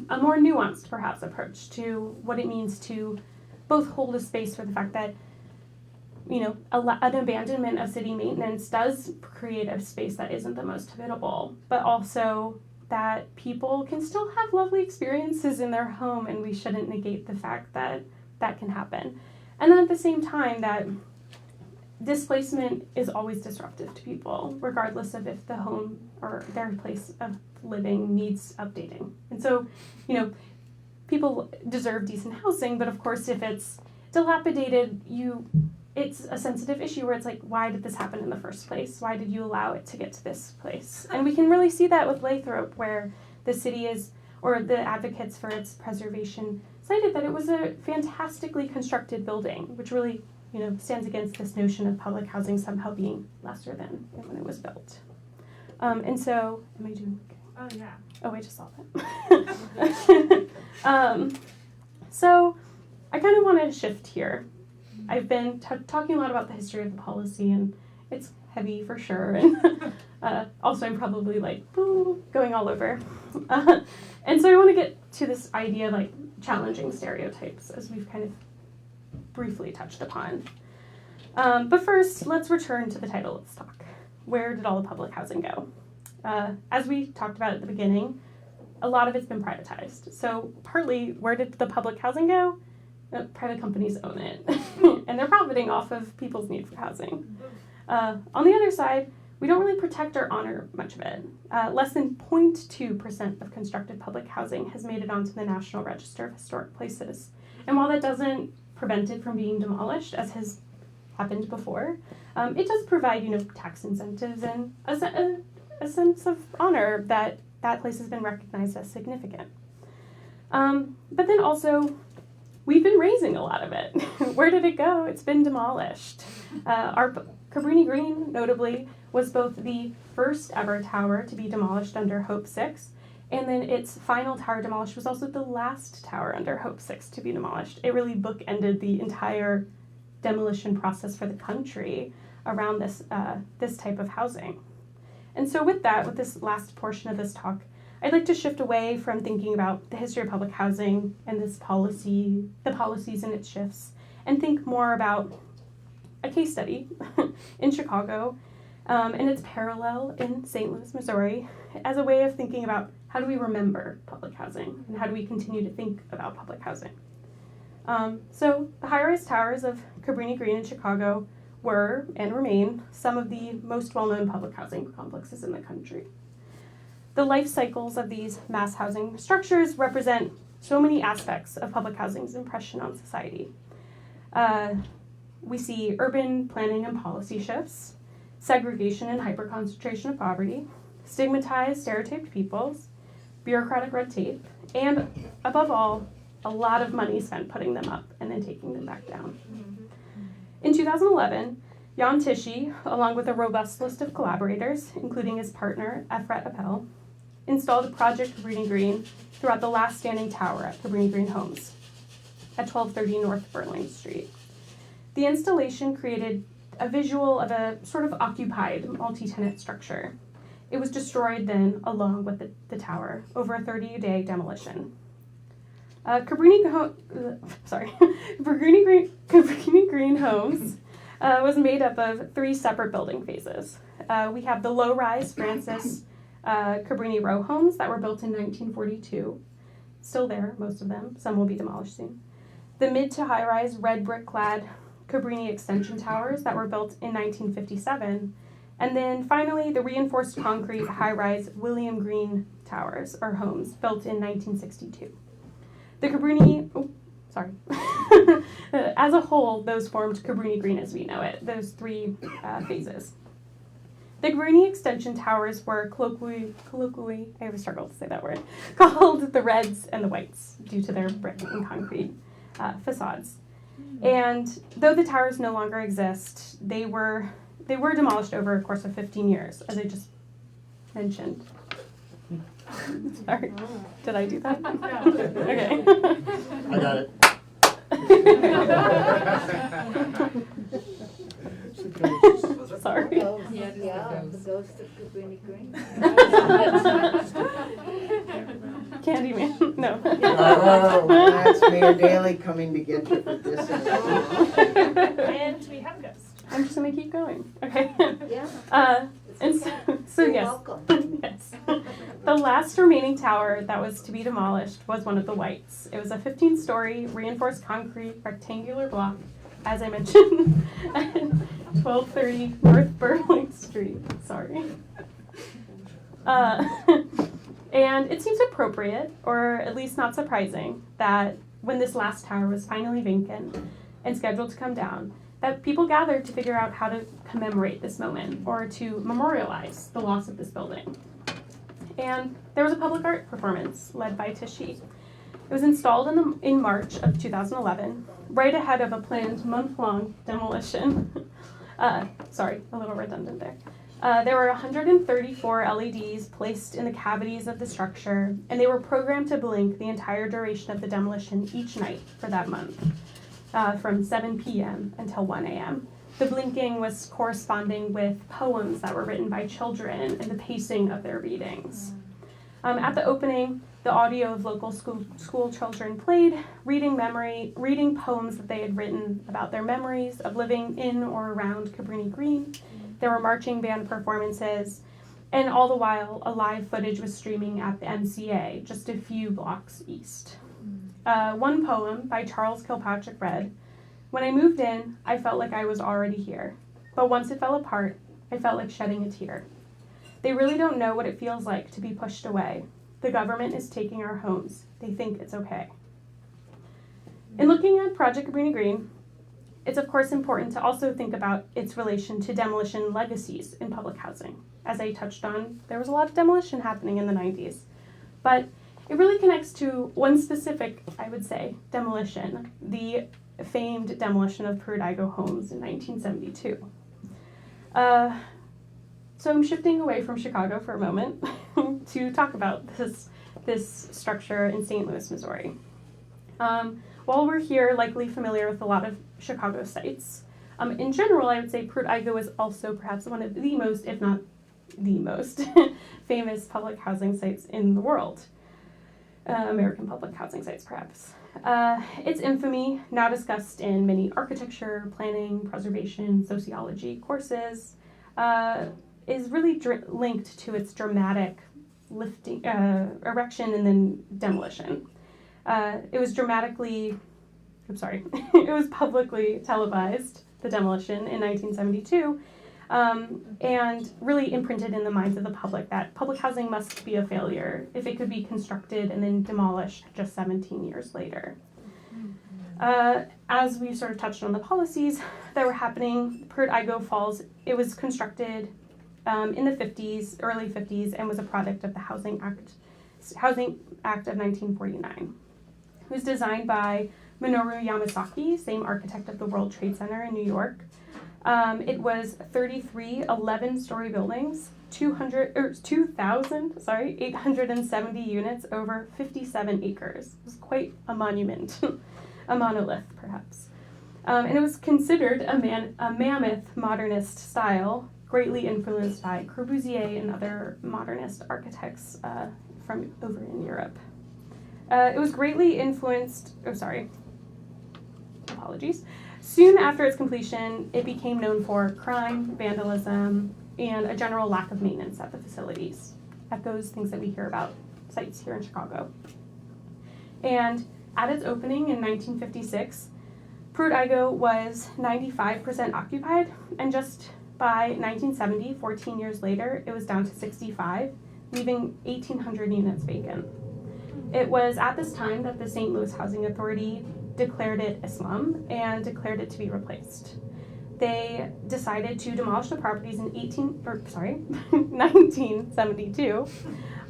a more nuanced perhaps approach to what it means to both hold a space for the fact that an abandonment of city maintenance does create a space that isn't the most habitable, but also that people can still have lovely experiences in their home, and we shouldn't negate the fact that that can happen. And then at the same time, that displacement is always disruptive to people, regardless of if the home or their place of living needs updating. And so, people deserve decent housing, but of course, if it's dilapidated, it's a sensitive issue where it's why did this happen in the first place? Why did you allow it to get to this place? And we can really see that with Lathrop, where the city or the advocates for its preservation cited that it was a fantastically constructed building, which really, stands against this notion of public housing somehow being lesser than when it was built. And so, am I doing okay? Oh, yeah. Oh, I just saw that. So I kind of want to shift here. I've been talking a lot about the history of the policy, and it's heavy for sure, and also I'm probably going all over. And so I want to get to this idea of challenging stereotypes, as we've kind of briefly touched upon. But first, let's return to the title of this talk. Where did all the public housing go? As we talked about at the beginning, a lot of it's been privatized. So partly, where did the public housing go? Private companies own it, and they're profiting off of people's need for housing. On the other side, we don't really protect or honor much of it. Less than 0.2% of constructed public housing has made it onto the National Register of Historic Places. And while that doesn't prevent it from being demolished, as has happened before, it does provide, tax incentives and a sense of honor that that place has been recognized as significant. But then also, we've been raising a lot of it. Where did it go? It's been demolished. Our Cabrini Green, notably, was both the first ever tower to be demolished under Hope 6, and then its final tower demolished was also the last tower under Hope 6 to be demolished. It really bookended the entire demolition process for the country around this type of housing. And so with this last portion of this talk, I'd like to shift away from thinking about the history of public housing and the policies and its shifts, and think more about a case study in Chicago and its parallel in St. Louis, Missouri, as a way of thinking about how do we remember public housing and how do we continue to think about public housing. So the high-rise towers of Cabrini Green in Chicago were and remain some of the most well-known public housing complexes in the country. The life cycles of these mass housing structures represent so many aspects of public housing's impression on society. We see urban planning and policy shifts, segregation and hyperconcentration of poverty, stigmatized, stereotyped peoples, bureaucratic red tape, and above all, a lot of money spent putting them up and then taking them back down. In 2011, Jan Tichy, along with a robust list of collaborators, including his partner, Efrat Appel, installed a Project Cabrini Green throughout the last standing tower at Cabrini Green Homes at 1230 North Burling Street. The installation created a visual of a sort of occupied multi-tenant structure. It was destroyed then, along with the tower, over a 30-day demolition. Cabrini Green Homes was made up of 3 separate building phases. We have the low-rise Francis Cabrini row homes that were built in 1942. Still there, most of them. Some will be demolished soon. The mid to high-rise red brick-clad Cabrini extension towers that were built in 1957. And then finally, the reinforced concrete high-rise William Green towers, or homes, built in 1962. The Cabrini, as a whole, those formed Cabrini Green as we know it, those 3 phases. The Cabrini extension towers were colloquially, I have a struggle to say that word, called the Reds and the Whites due to their brick and concrete facades. And though the towers no longer exist, they were demolished over a course of 15 years, as I just mentioned. Sorry, did I do that? No. Okay. I got it. Sorry. Yeah, the ghost of Cabrini Green. Candyman, no. Oh, that's Mayor Daley coming to get you for this. And we have a ghost. I'm just gonna keep going. Okay. Yeah. And so You're yes. welcome. Yes. The last remaining tower that was to be demolished was one of the Whites. It was a 15-story reinforced concrete rectangular block, as I mentioned, at 1230 North Burling Street. Sorry. And it seems appropriate, or at least not surprising, that when this last tower was finally vacant and scheduled to come down, that people gathered to figure out how to commemorate this moment or to memorialize the loss of this building. And there was a public art performance led by Tichy. It was installed in March of 2011, right ahead of a planned month-long demolition. Sorry, a little redundant there. There were 134 LEDs placed in the cavities of the structure, and they were programmed to blink the entire duration of the demolition each night for that month. From 7 p.m. until 1 a.m. The blinking was corresponding with poems that were written by children and the pacing of their readings. At the opening, the audio of local school children played, reading poems that they had written about their memories of living in or around Cabrini Green. There were marching band performances, and all the while, a live footage was streaming at the MCA, just a few blocks east. One poem by Charles Kilpatrick read, "When I moved in, I felt like I was already here. But once it fell apart, I felt like shedding a tear. They really don't know what it feels like to be pushed away. The government is taking our homes. They think it's okay. In looking at Project Cabrini Green, it's of course important to also think about its relation to demolition legacies in public housing. As I touched on, there was a lot of demolition happening in the 90s, but it really connects to one specific, I would say, demolition, the famed demolition of Pruitt-Igoe homes in 1972. So I'm shifting away from Chicago for a moment to talk about this structure in St. Louis, Missouri. While we're here, likely familiar with a lot of Chicago sites, in general, I would say Pruitt-Igoe is also perhaps one of the most, if not the most, famous public housing sites in the world. American public housing sites, perhaps. Its infamy, now discussed in many architecture, planning, preservation, sociology courses, is really linked to its dramatic lifting, erection and then demolition. It was it was publicly televised, the demolition, in 1972, and really imprinted in the minds of the public that public housing must be a failure if it could be constructed and then demolished just 17 years later. As we sort of touched on the policies that were happening, Pruitt-Igoe Falls, it was constructed in the 50s, early 50s, and was a product of the Housing Act of 1949. It was designed by Minoru Yamasaki, same architect of the World Trade Center in New York. It was 33 11-story buildings, 2,870 units over 57 acres. It was quite a monument, a monolith perhaps. And it was considered a mammoth modernist style, greatly influenced by Corbusier and other modernist architects from over in Europe. It was greatly influenced, apologies. Soon after its completion, it became known for crime, vandalism, and a general lack of maintenance at the facilities. Echoes things that we hear about sites here in Chicago. And at its opening in 1956, Pruitt-Igoe was 95% occupied, and just by 1970, 14 years later, it was down to 65, leaving 1,800 units vacant. It was at this time that the St. Louis Housing Authority declared it a slum and declared it to be replaced. They decided to demolish the properties in 1972,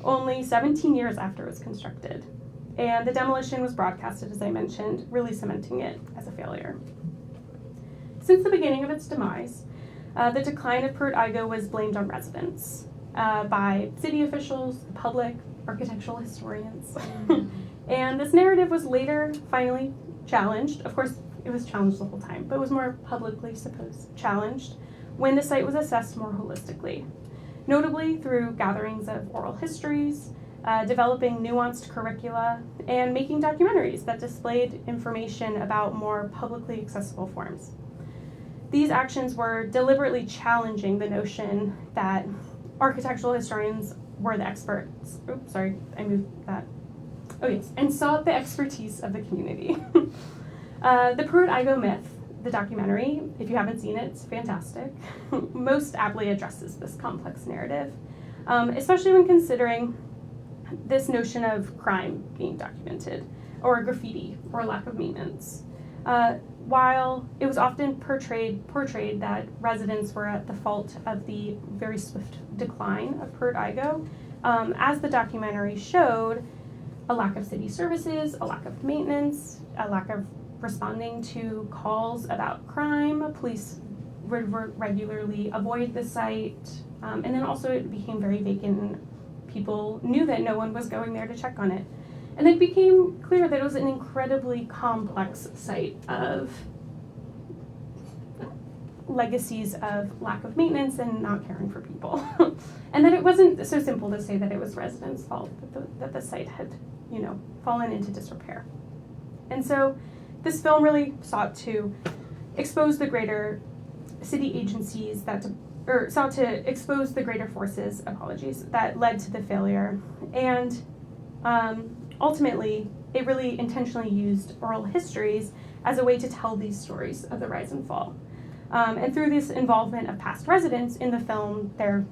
only 17 years after it was constructed. And the demolition was broadcasted, as I mentioned, really cementing it as a failure. Since the beginning of its demise, the decline of Pruitt-Igoe was blamed on residents by city officials, the public, architectural historians. And this narrative was later finally challenged. Of course, it was challenged the whole time, but it was more publicly challenged when the site was assessed more holistically, notably through gatherings of oral histories, developing nuanced curricula, and making documentaries that displayed information about more publicly accessible forms. These actions were deliberately challenging the notion that architectural historians were the experts. Oops, sorry, I moved that. Oh yes, and sought the expertise of the community. The Pruitt-Igoe myth, the documentary, if you haven't seen it, it's fantastic, most aptly addresses this complex narrative, especially when considering this notion of crime being documented, or graffiti, or lack of maintenance. While it was often portrayed that residents were at the fault of the very swift decline of Pruitt-Igoe, as the documentary showed, a lack of city services, a lack of maintenance, a lack of responding to calls about crime. Police would regularly avoid the site, and then also it became very vacant, and people knew that no one was going there to check on it. And it became clear that it was an incredibly complex site of legacies of lack of maintenance and not caring for people. And that it wasn't so simple to say that it was residents' fault that the site had, fallen into disrepair. And so this film really sought to expose the greater city agencies sought to expose the greater forces, that led to the failure. And ultimately, it really intentionally used oral histories as a way to tell these stories of the rise and fall. And through this involvement of past residents in the film, they're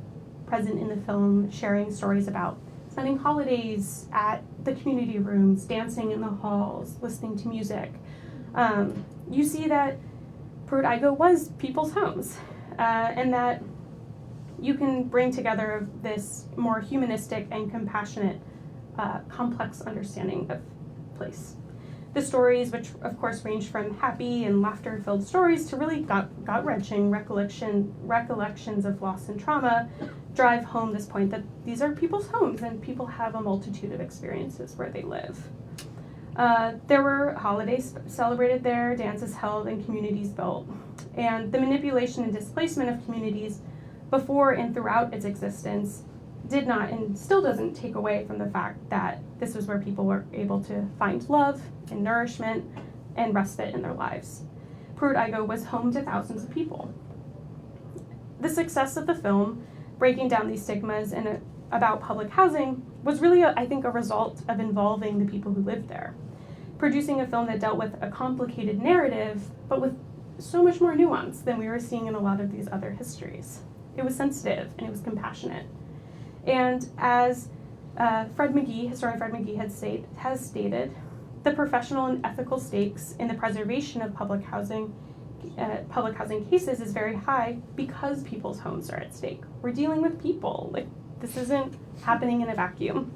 present in the film, sharing stories about spending holidays at the community rooms, dancing in the halls, listening to music. You see that Pruitt-Igoe was people's homes, and that you can bring together this more humanistic and compassionate, complex understanding of place. The stories, which of course range from happy and laughter-filled stories to really gut-wrenching recollections of loss and trauma, drive home this point that these are people's homes and people have a multitude of experiences where they live. There were holidays celebrated there, dances held, and communities built. And the manipulation and displacement of communities before and throughout its existence did not and still doesn't take away from the fact that this was where people were able to find love and nourishment and respite in their lives. Pruitt-Igoe was home to thousands of people. The success of the film, breaking down these stigmas and about public housing, was really, I think, a result of involving the people who lived there. Producing a film that dealt with a complicated narrative, but with so much more nuance than we were seeing in a lot of these other histories. It was sensitive and it was compassionate. And as historian Fred McGee has stated, the professional and ethical stakes in the preservation of public housing cases is very high because people's homes are at stake. We're dealing with people. Like, this isn't happening in a vacuum.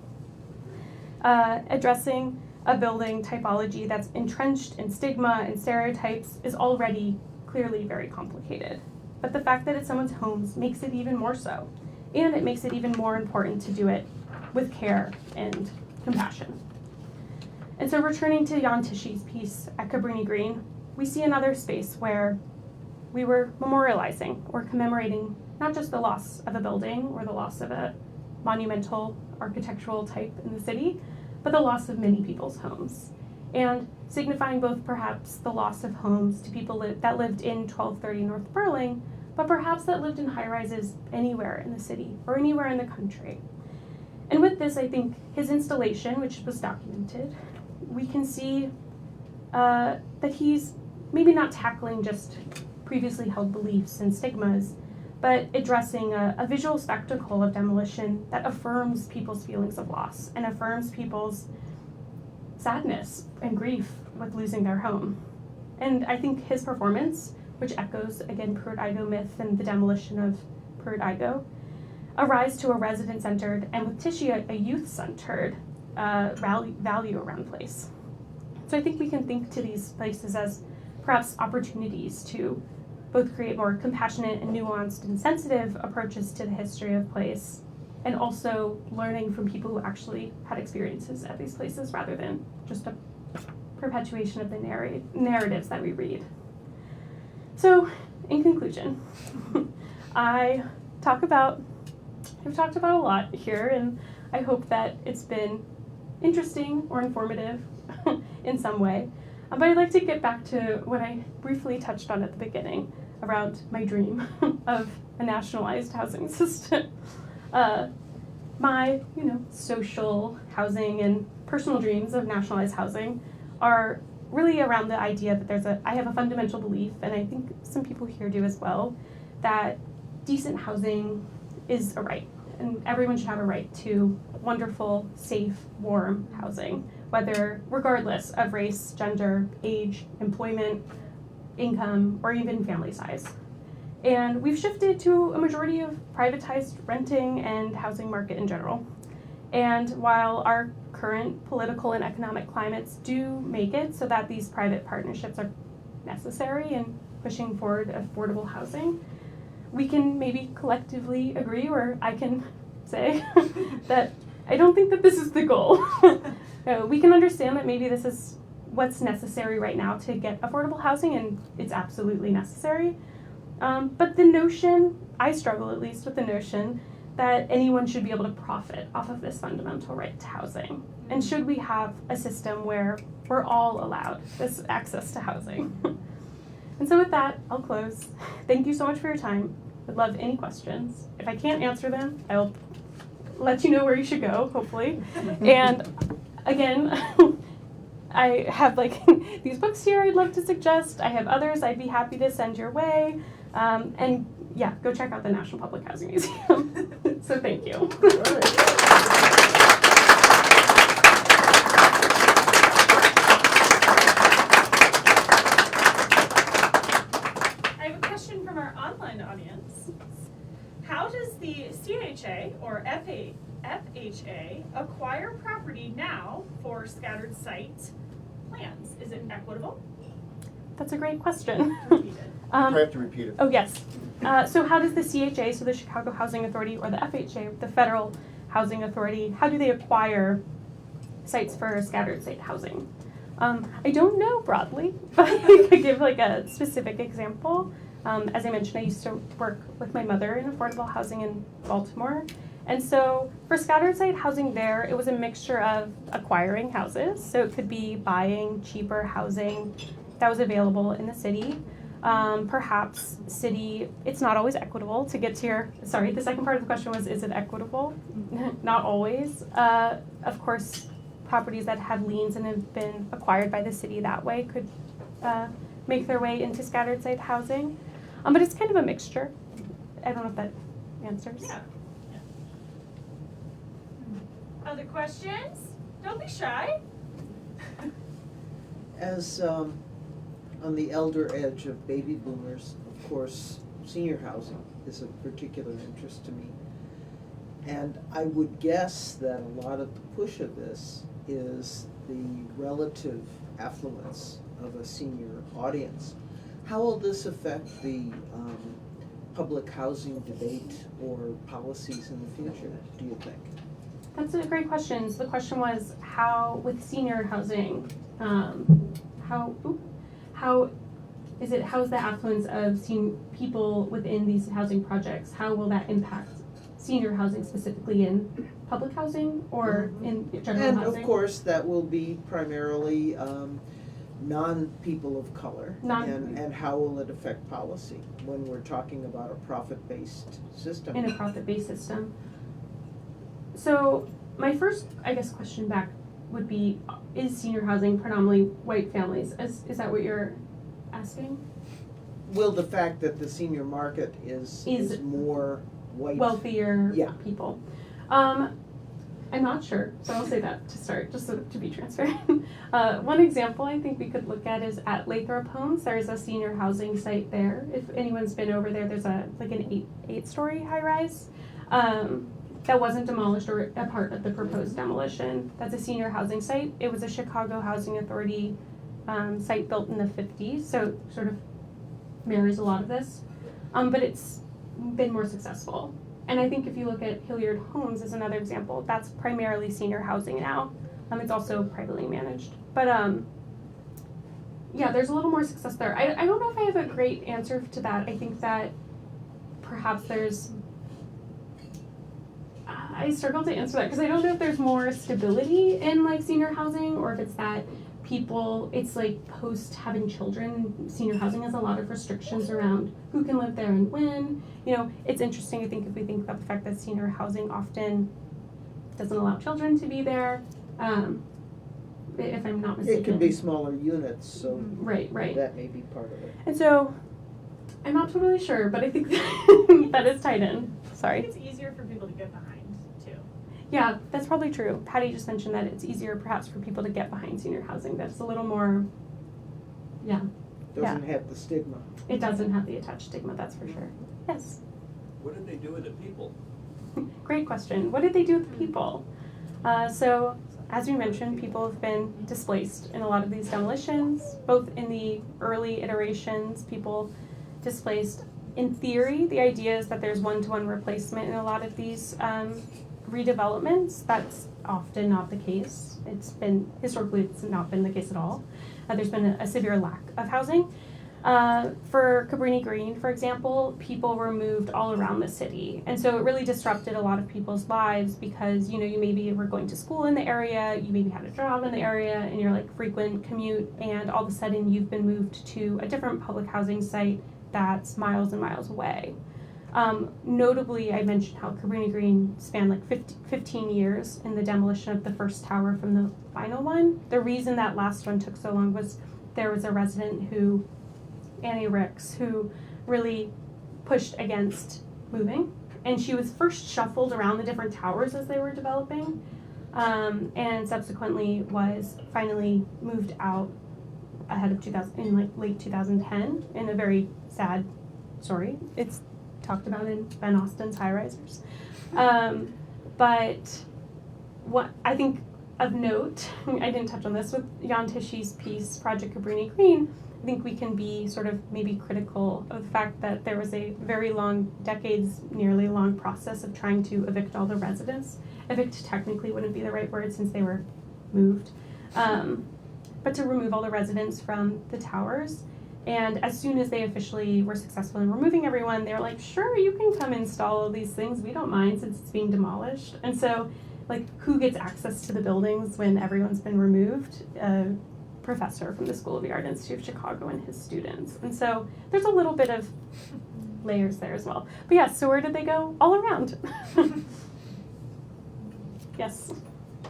Addressing a building typology that's entrenched in stigma and stereotypes is already clearly very complicated. But the fact that it's someone's homes makes it even more so. And it makes it even more important to do it with care and compassion. And so returning to Jan Tischi's piece at Cabrini Green, we see another space where we were memorializing or commemorating not just the loss of a building or the loss of a monumental architectural type in the city, but the loss of many people's homes. And signifying both perhaps the loss of homes to people that lived in 1230 North Burling, but perhaps that lived in high-rises anywhere in the city or anywhere in the country. And with this, I think his installation, which was documented, we can see that he's maybe not tackling just previously held beliefs and stigmas, but addressing a visual spectacle of demolition that affirms people's feelings of loss and affirms people's sadness and grief with losing their home. And I think his performance, which echoes, again, Pruitt-Igoe myth and the demolition of Pruitt-Igoe, a rise to a resident-centered and with Tischi a youth-centered value around place. So I think we can think to these places as perhaps opportunities to both create more compassionate and nuanced and sensitive approaches to the history of place, and also learning from people who actually had experiences at these places rather than just a perpetuation of the narratives that we read. So, in conclusion, I've talked about a lot here, and I hope that it's been interesting or informative in some way. But I'd like to get back to what I briefly touched on at the beginning around my dream of a nationalized housing system. My, social housing and personal dreams of nationalized housing are really around the idea that I have a fundamental belief, and I think some people here do as well, that decent housing is a right, and everyone should have a right to wonderful, safe, warm housing, regardless of race, gender, age, employment, income, or even family size. And we've shifted to a majority of privatized renting and housing market in general. And while our current political and economic climates do make it so that these private partnerships are necessary in pushing forward affordable housing, we can maybe collectively agree, or I can say that I don't think that this is the goal. We can understand that maybe this is what's necessary right now to get affordable housing, and it's absolutely necessary. But the notion, I struggle at least with the notion, that anyone should be able to profit off of this fundamental right to housing. And should we have a system where we're all allowed this access to housing? And so with that, I'll close. Thank you so much for your time. I'd love any questions. If I can't answer them, I'll let you know where you should go, hopefully. And again, I have like these books here I'd love to suggest. I have others I'd be happy to send your way. And yeah, go check out the National Public Housing Museum. So thank you. I have a question from our online audience. How does the CHA or FHA acquire property now for scattered site plans? Is it equitable? That's a great question. I have to repeat it. Oh, yes. So how does the CHA, so the Chicago Housing Authority, or the FHA, the Federal Housing Authority, how do they acquire sites for scattered site housing? I don't know broadly, but I could give like a specific example. As I mentioned, I used to work with my mother in affordable housing in Baltimore. And so for scattered site housing there, it was a mixture of acquiring houses. So it could be buying cheaper housing that was available in the city. Perhaps city, it's not always equitable to get to your, sorry, the second part of the question was, is it equitable? Not always. Of course, properties that have liens and have been acquired by the city that way could make their way into scattered site housing. But it's kind of a mixture. I don't know if that answers. Yeah. Other questions? Don't be shy. As on the elder edge of baby boomers, of course, senior housing is of particular interest to me. And I would guess that a lot of the push of this is the relative affluence of a senior audience. How will this affect the public housing debate or policies in the future, do you think? That's a great question. So the question was how, with senior housing, how is the affluence of people within these housing projects, how will that impact senior housing specifically in public housing or in general housing? And of course, that will be primarily non-people of color. And how will it affect policy when we're talking about a profit-based system? In a profit-based system. So my first, I guess, question back would be, is senior housing predominantly white families? Is that what you're asking? Will the fact that the senior market is more white, wealthier Yeah. people? I'm not sure, so I'll say that to start, just so to be transparent. One example I think we could look at is at Lathrop Homes. There's a senior housing site there. If anyone's been over there, there's an eight-story high-rise that wasn't demolished or a part of the proposed demolition. That's a senior housing site. It was a Chicago Housing Authority site built in the 50s, so sort of mirrors a lot of this. But it's been more successful. And I think if you look at Hilliard Homes as another example, that's primarily senior housing now. It's also privately managed. But yeah, there's a little more success there. I don't know if I have a great answer to that. I think that perhaps I struggle to answer that because I don't know if there's more stability in like senior housing or if it's that it's like post having children, senior housing has a lot of restrictions around who can live there and when. You know, it's interesting, I think, if we think about the fact that senior housing often doesn't allow children to be there, if I'm not mistaken. It can be smaller units, so right. that may be part of it. And so, I'm not totally sure, but I think that is tied in. Sorry. I think it's easier for people to get behind, too. Yeah, that's probably true. Patty just mentioned that it's easier perhaps for people to get behind senior housing. That's a little more, Doesn't have the stigma. It doesn't have the attached stigma, that's for sure. Yes. What did they do with the people? Great question. What did they do with the people? So, as we mentioned, people have been displaced in a lot of these demolitions, both in the early iterations, people displaced. In theory, the idea is that there's one-to-one replacement in a lot of these redevelopments. That's often not the case. Historically, it's not been the case at all. There's been a severe lack of housing. For Cabrini Green, for example, people were moved all around the city. And so it really disrupted a lot of people's lives because, you maybe were going to school in the area, you maybe had a job in the area, and you're like frequent commute, and all of a sudden you've been moved to a different public housing site that's miles and miles away. Notably, I mentioned how Cabrini Green spanned like 15 years in the demolition of the first tower from the final one. The reason that last one took so long was there was a resident who, Annie Ricks, who really pushed against moving. And she was first shuffled around the different towers as they were developing, and subsequently was finally moved out ahead of 2000, in like late 2010, in a very sad story. It's talked about in Ben Austin's High Risers. But what I think of note, I didn't touch on this with Jan Tischi's piece, Project Cabrini Green, I think we can be sort of maybe critical of the fact that there was a very long, decades, nearly long process of trying to evict all the residents. Evict technically wouldn't be the right word since they were moved. But to remove all the residents from the towers. And as soon as they officially were successful in removing everyone, they were like, sure, you can come install all these things. We don't mind since it's being demolished. And so, like, who gets access to the buildings when everyone's been removed? A professor from the School of the Art Institute of Chicago and his students. And so there's a little bit of layers there as well. But yeah, so where did they go? All around. Yes.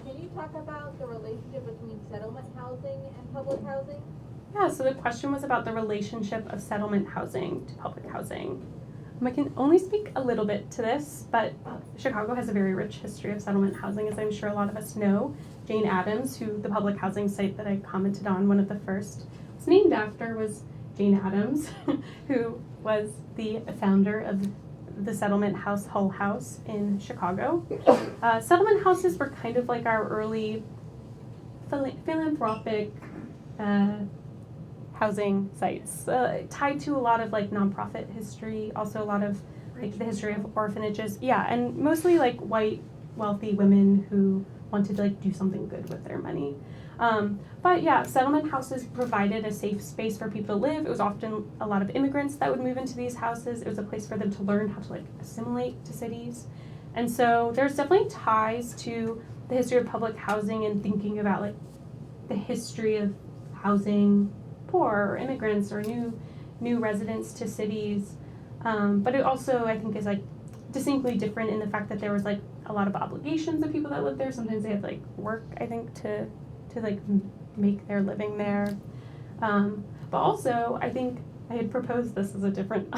Can you talk about the relationship between settlement housing and public housing? Yeah, so the question was about the relationship of settlement housing to public housing. I can only speak a little bit to this, but Chicago has a very rich history of settlement housing, as I'm sure a lot of us know. Jane Addams, who the public housing site that I commented on, one of the first, was named after, was Jane Addams, who was the founder of the settlement house Hull House in Chicago. Settlement houses were kind of like our early philanthropic housing sites, tied to a lot of like nonprofit history, also a lot of like the history of orphanages. Yeah, and mostly like white, wealthy women who wanted to like do something good with their money. But yeah, settlement houses provided a safe space for people to live. It was often a lot of immigrants that would move into these houses. It was a place for them to learn how to like assimilate to cities. And so there's definitely ties to the history of public housing and thinking about like the history of housing poor or immigrants or new residents to cities. But it also, I think, is like distinctly different in the fact that there was like a lot of obligations of people that lived there. Sometimes they had like work, I think, to like make their living there. But also, I think I had proposed this as a different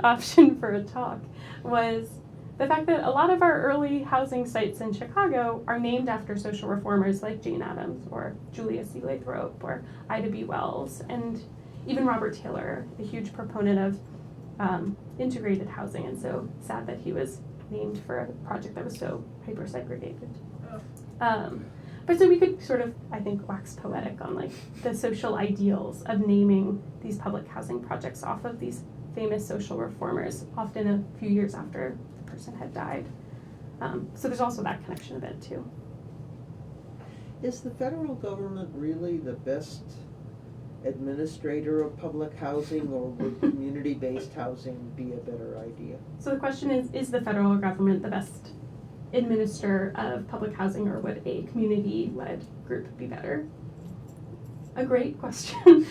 option for a talk, was the fact that a lot of our early housing sites in Chicago are named after social reformers like Jane Addams or Julia C. Lathrop or Ida B. Wells, and even Robert Taylor, a huge proponent of integrated housing, and so sad that he was named for a project that was so hyper-segregated. But so we could sort of, I think, wax poetic on like the social ideals of naming these public housing projects off of these famous social reformers, often a few years after the person had died. So there's also that connection of it too. Is the federal government really the best administrator of public housing, or would community-based housing be a better idea? So the question is the federal government the best administrator of public housing, or would a community-led group be better? A great question.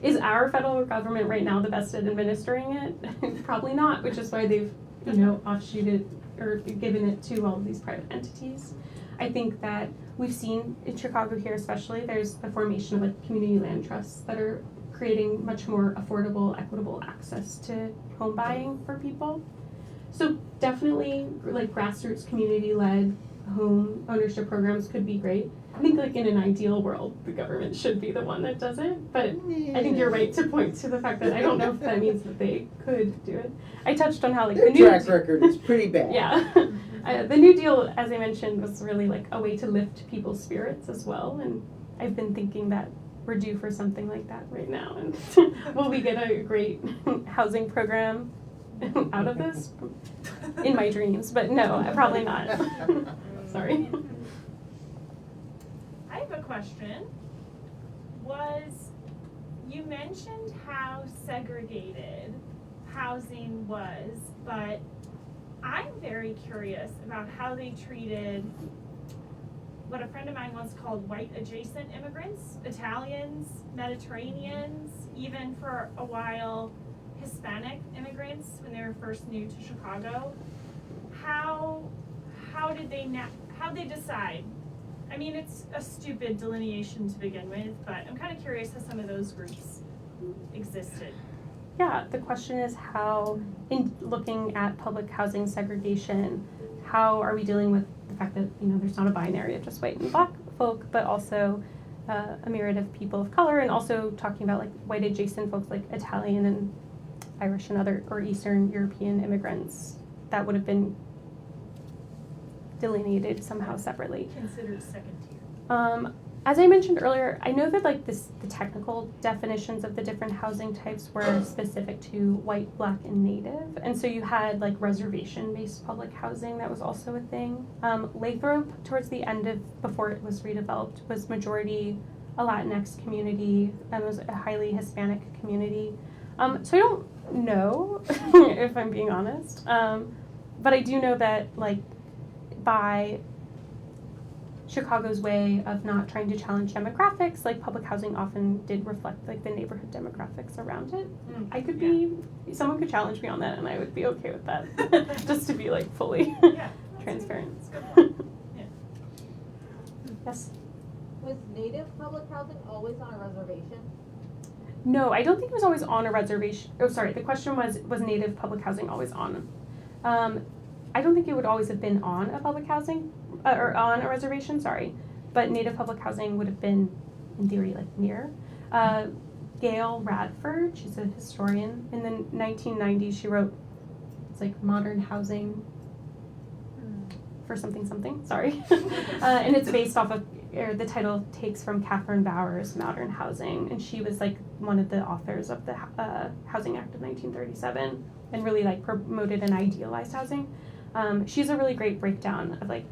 Is our federal government right now the best at administering it? Probably not, which is why they've, offshooted or given it to all of these private entities. I think that we've seen in Chicago here especially, there's the formation of like community land trusts that are creating much more affordable, equitable access to home buying for people. So definitely like grassroots community-led home ownership programs could be great. I think like in an ideal world, the government should be the one that does it, but I think you're right to point to the fact that I don't know if that means that they could do it. I touched on how like their the new track record is pretty bad. Yeah. The New Deal, as I mentioned, was really like a way to lift people's spirits as well, and I've been thinking that we're due for something like that right now. And will we get a great housing program out of this? In my dreams, but no, probably not. Sorry. I have a question. You mentioned how segregated housing was, but I'm very curious about how they treated what a friend of mine once called white adjacent immigrants, Italians, Mediterraneans, even for a while Hispanic immigrants when they were first new to Chicago, how did they decide? I mean, it's a stupid delineation to begin with, but I'm kind of curious how some of those groups existed. Yeah, the question is how, in looking at public housing segregation, how are we dealing with the fact that, there's not a binary of just white and black folk, but also a myriad of people of color, and also talking about like white adjacent folks like Italian and Irish and other or Eastern European immigrants that would have been delineated somehow separately. Considered second tier. As I mentioned earlier, I know that like the technical definitions of the different housing types were specific to white, black, and native, and so you had like reservation-based public housing that was also a thing. Lathrop, towards the end of before it was redeveloped, was majority a Latinx community and was a highly Hispanic community. So I don't know if I'm being honest, but I do know that like by Chicago's way of not trying to challenge demographics, like public housing often did reflect like the neighborhood demographics around it. I could be, someone could challenge me on that and I would be okay with that, just to be like fully transparent. Yeah. Yes? Was native public housing always on a reservation? No, I don't think it was always on a reservation. Oh, sorry, the question was native public housing always on? I don't think it would always have been on a public housing, or on a reservation, sorry, but native public housing would have been, in theory, like near. Gail Radford, she's a historian, in the 1990s she wrote, it's like modern housing for something, sorry. And it's based off of, or the title takes from Catherine Bauer's Modern Housing, and she was like one of the authors of the Housing Act of 1937 and really like promoted and idealized housing. She's a really great breakdown of like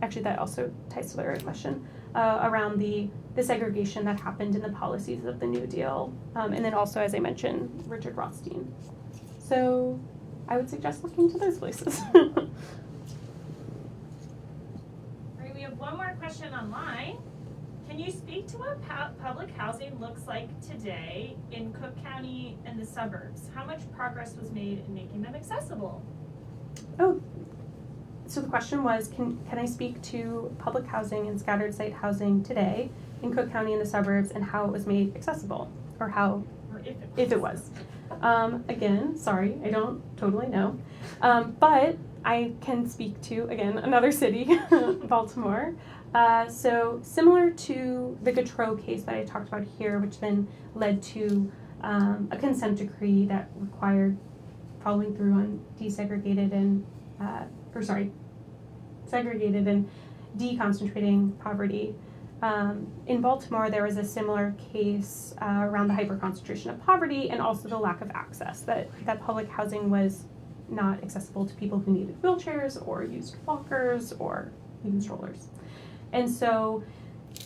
actually that also ties to the earlier question, around the segregation that happened in the policies of the New Deal, and then also, as I mentioned, Richard Rothstein. So I would suggest looking to those places. All right, we have one more question online. Can you speak to what public housing looks like today in Cook County and the suburbs? How much progress was made in making them accessible? Oh, so the question was, can I speak to public housing and scattered site housing today in Cook County and the suburbs and how it was made accessible, or how, Or if it was. Again, sorry, I don't totally know, but I can speak to, again, another city, Baltimore. So similar to the Gautreaux case that I talked about here, which then led to a consent decree that required following through on segregated and deconcentrating poverty. In Baltimore, there was a similar case around the hyperconcentration of poverty and also the lack of access, that public housing was not accessible to people who needed wheelchairs or used walkers or even strollers. And so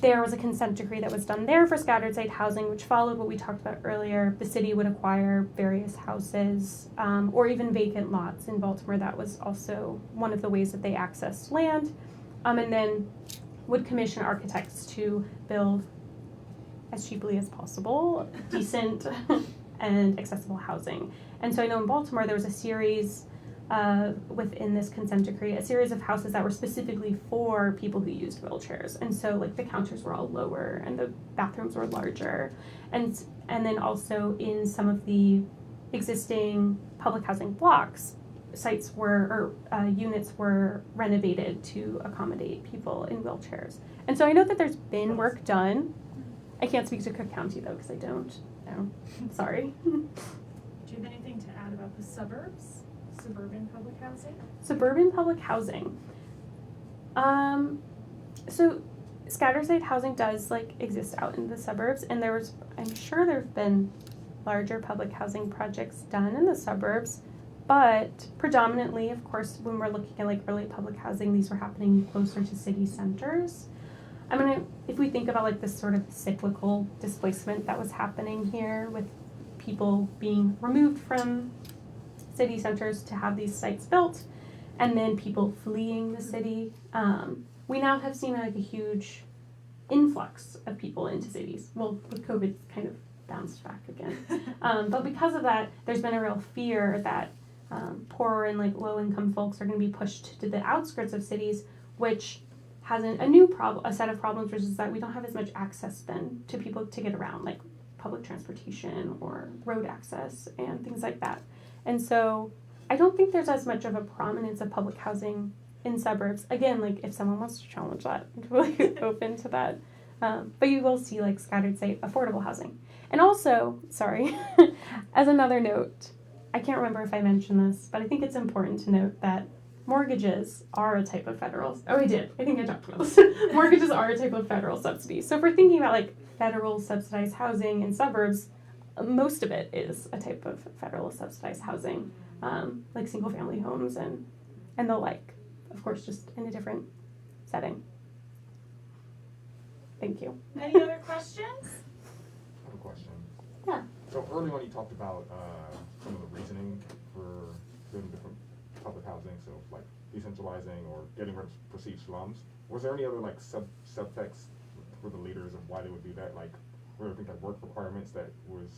there was a consent decree that was done there for scattered site housing, which followed what we talked about earlier. The city would acquire various houses or even vacant lots in Baltimore. That was also one of the ways that they accessed land, and then would commission architects to build as cheaply as possible decent and accessible housing. And so I know in Baltimore there was a series within this consent decree, a series of houses that were specifically for people who used wheelchairs. And so like the counters were all lower and the bathrooms were larger. And then also in some of the existing public housing blocks, sites were, or units were renovated to accommodate people in wheelchairs. And so I know that there's been work done. I can't speak to Cook County though, because I don't know. Sorry. Do you have anything to add about the suburbs? Suburban public housing? Suburban public housing. So scatter site housing does like exist out in the suburbs, and I'm sure there have been larger public housing projects done in the suburbs, but predominantly, of course, when we're looking at like early public housing, these were happening closer to city centers. If we think about like this sort of cyclical displacement that was happening here with people being removed from city centers to have these sites built, and then people fleeing the city, we now have seen like a huge influx of people into cities. Well, with COVID kind of bounced back again. But because of that, there's been a real fear that poorer and like low-income folks are going to be pushed to the outskirts of cities, which has a set of problems, which is that we don't have as much access then to people to get around, like public transportation or road access and things like that. And so I don't think there's as much of a prominence of public housing in suburbs. Again, like if someone wants to challenge that, I'm totally open to that. But you will see like scattered, say, affordable housing. And also, sorry, as another note, I can't remember if I mentioned this, but I think it's important to note that mortgages are a type of federal, I think I talked about this. Mortgages are a type of federal subsidy. So if we're thinking about like federal subsidized housing in suburbs, most of it is a type of federal subsidized housing, like single family homes and the like. Of course, just in a different setting. Thank you. Any other questions? I have a question. Yeah. So early on you talked about some of the reasoning for doing different public housing, so like decentralizing or getting rid of perceived slums. Was there any other like subtext for the leaders of why they would do that? Like were there things like work requirements that was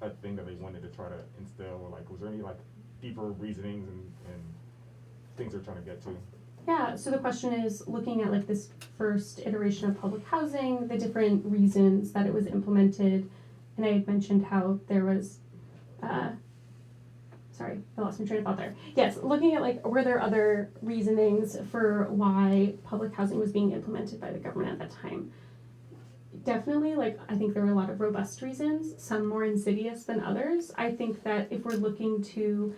a thing that they wanted to try to instill, or like was there any like deeper reasonings and things they're trying to get to? Yeah, so the question is looking at like this first iteration of public housing, the different reasons that it was implemented, and I had mentioned how there was, sorry, I lost my train of thought there. Yes, looking at like, were there other reasonings for why public housing was being implemented by the government at that time? Definitely, like, I think there were a lot of robust reasons, some more insidious than others. I think that if we're looking to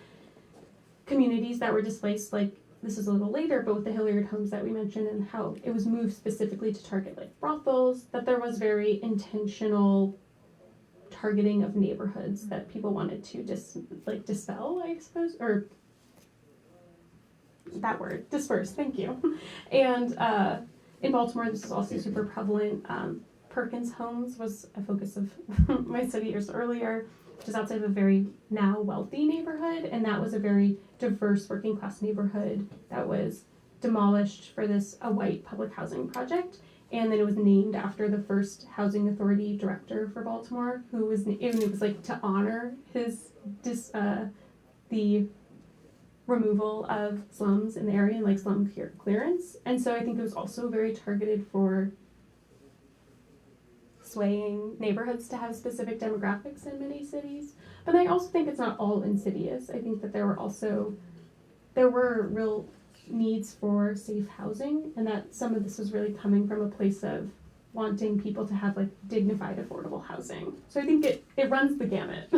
communities that were displaced, like, this is a little later, but with the Hilliard homes that we mentioned and how it was moved specifically to target like brothels, that there was very intentional targeting of neighborhoods that people wanted to dispel, I suppose, or that word, disperse, thank you. And in Baltimore, this is also super prevalent. Perkins Homes was a focus of my study years earlier, which is outside of a very now wealthy neighborhood, and that was a very diverse working class neighborhood that was demolished for a white public housing project, and then it was named after the first housing authority director for Baltimore, who was, and it was like to honor his the removal of slums in the area and like slum clearance. And so I think it was also very targeted for swaying neighborhoods to have specific demographics in many cities. But I also think it's not all insidious. I think that there were real needs for safe housing, and that some of this was really coming from a place of wanting people to have like dignified, affordable housing. So I think it runs the gamut.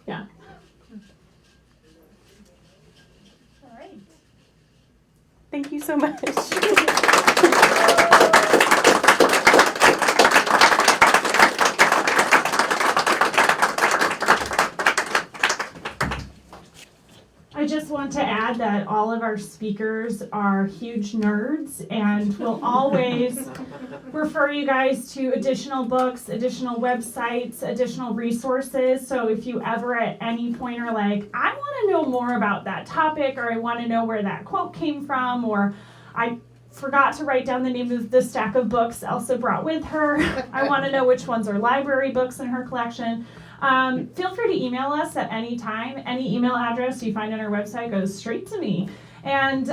Yeah. All right. Thank you so much. I just want to add that all of our speakers are huge nerds and will always refer you guys to additional books, additional websites, additional resources. So if you ever at any point are like, I want to know more about that topic, or I want to know where that quote came from, or I forgot to write down the name of the stack of books Elsa brought with her, I want to know which ones are library books in her collection, feel free to email us at any time. Any email address you find on our website goes straight to me. And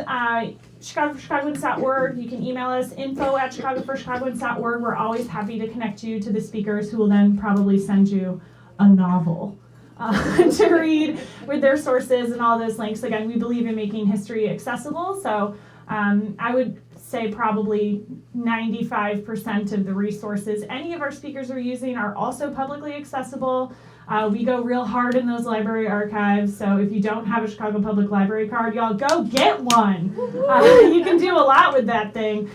Chicagoans.org, you can email us info@chicagoforchicagoans.org. We're always happy to connect you to the speakers, who will then probably send you a novel to read with their sources and all those links. Again, we believe in making history accessible, so I would say probably 95% of the resources any of our speakers are using are also publicly accessible. We go real hard in those library archives, so if you don't have a Chicago Public Library card, y'all go get one. You can do a lot with that thing.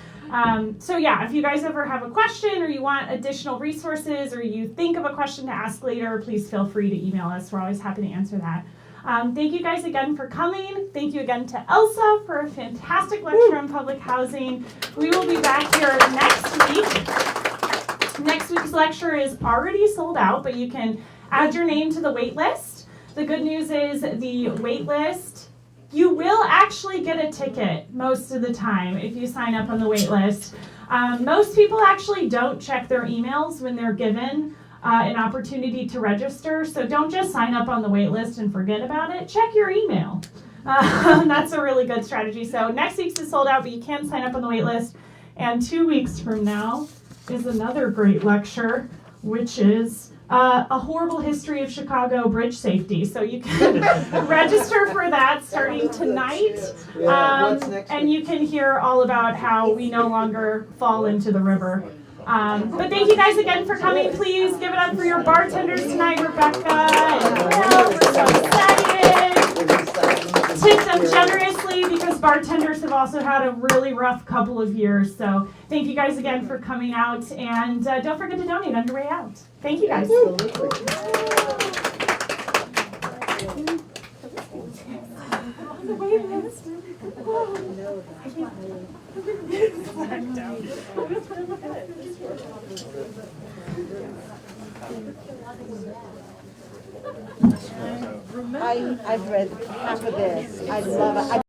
So yeah, if you guys ever have a question or you want additional resources or you think of a question to ask later, please feel free to email us. We're always happy to answer that. Thank you guys again for coming. Thank you again to Elsa for a fantastic lecture on public housing. We will be back here next week. Next week's lecture is already sold out, but you can add your name to the wait list. The good news is the wait list, you will actually get a ticket most of the time if you sign up on the wait list. Most people actually don't check their emails when they're given an opportunity to register. So don't just sign up on the wait list and forget about it. Check your email. That's a really good strategy. So next week's is sold out, but you can sign up on the wait list. And 2 weeks from now is another great lecture, which is a horrible history of Chicago bridge safety. So you can register for that starting tonight. And you can hear all about how we no longer fall into the river. But thank you guys again for coming. Please give it up for your bartenders tonight, Rebecca and Will. We're so excited. Tip them generously because bartenders have also had a really rough couple of years. So thank you guys again for coming out. And don't forget to donate on your way out. Thank you guys. I've read half of this. I love it.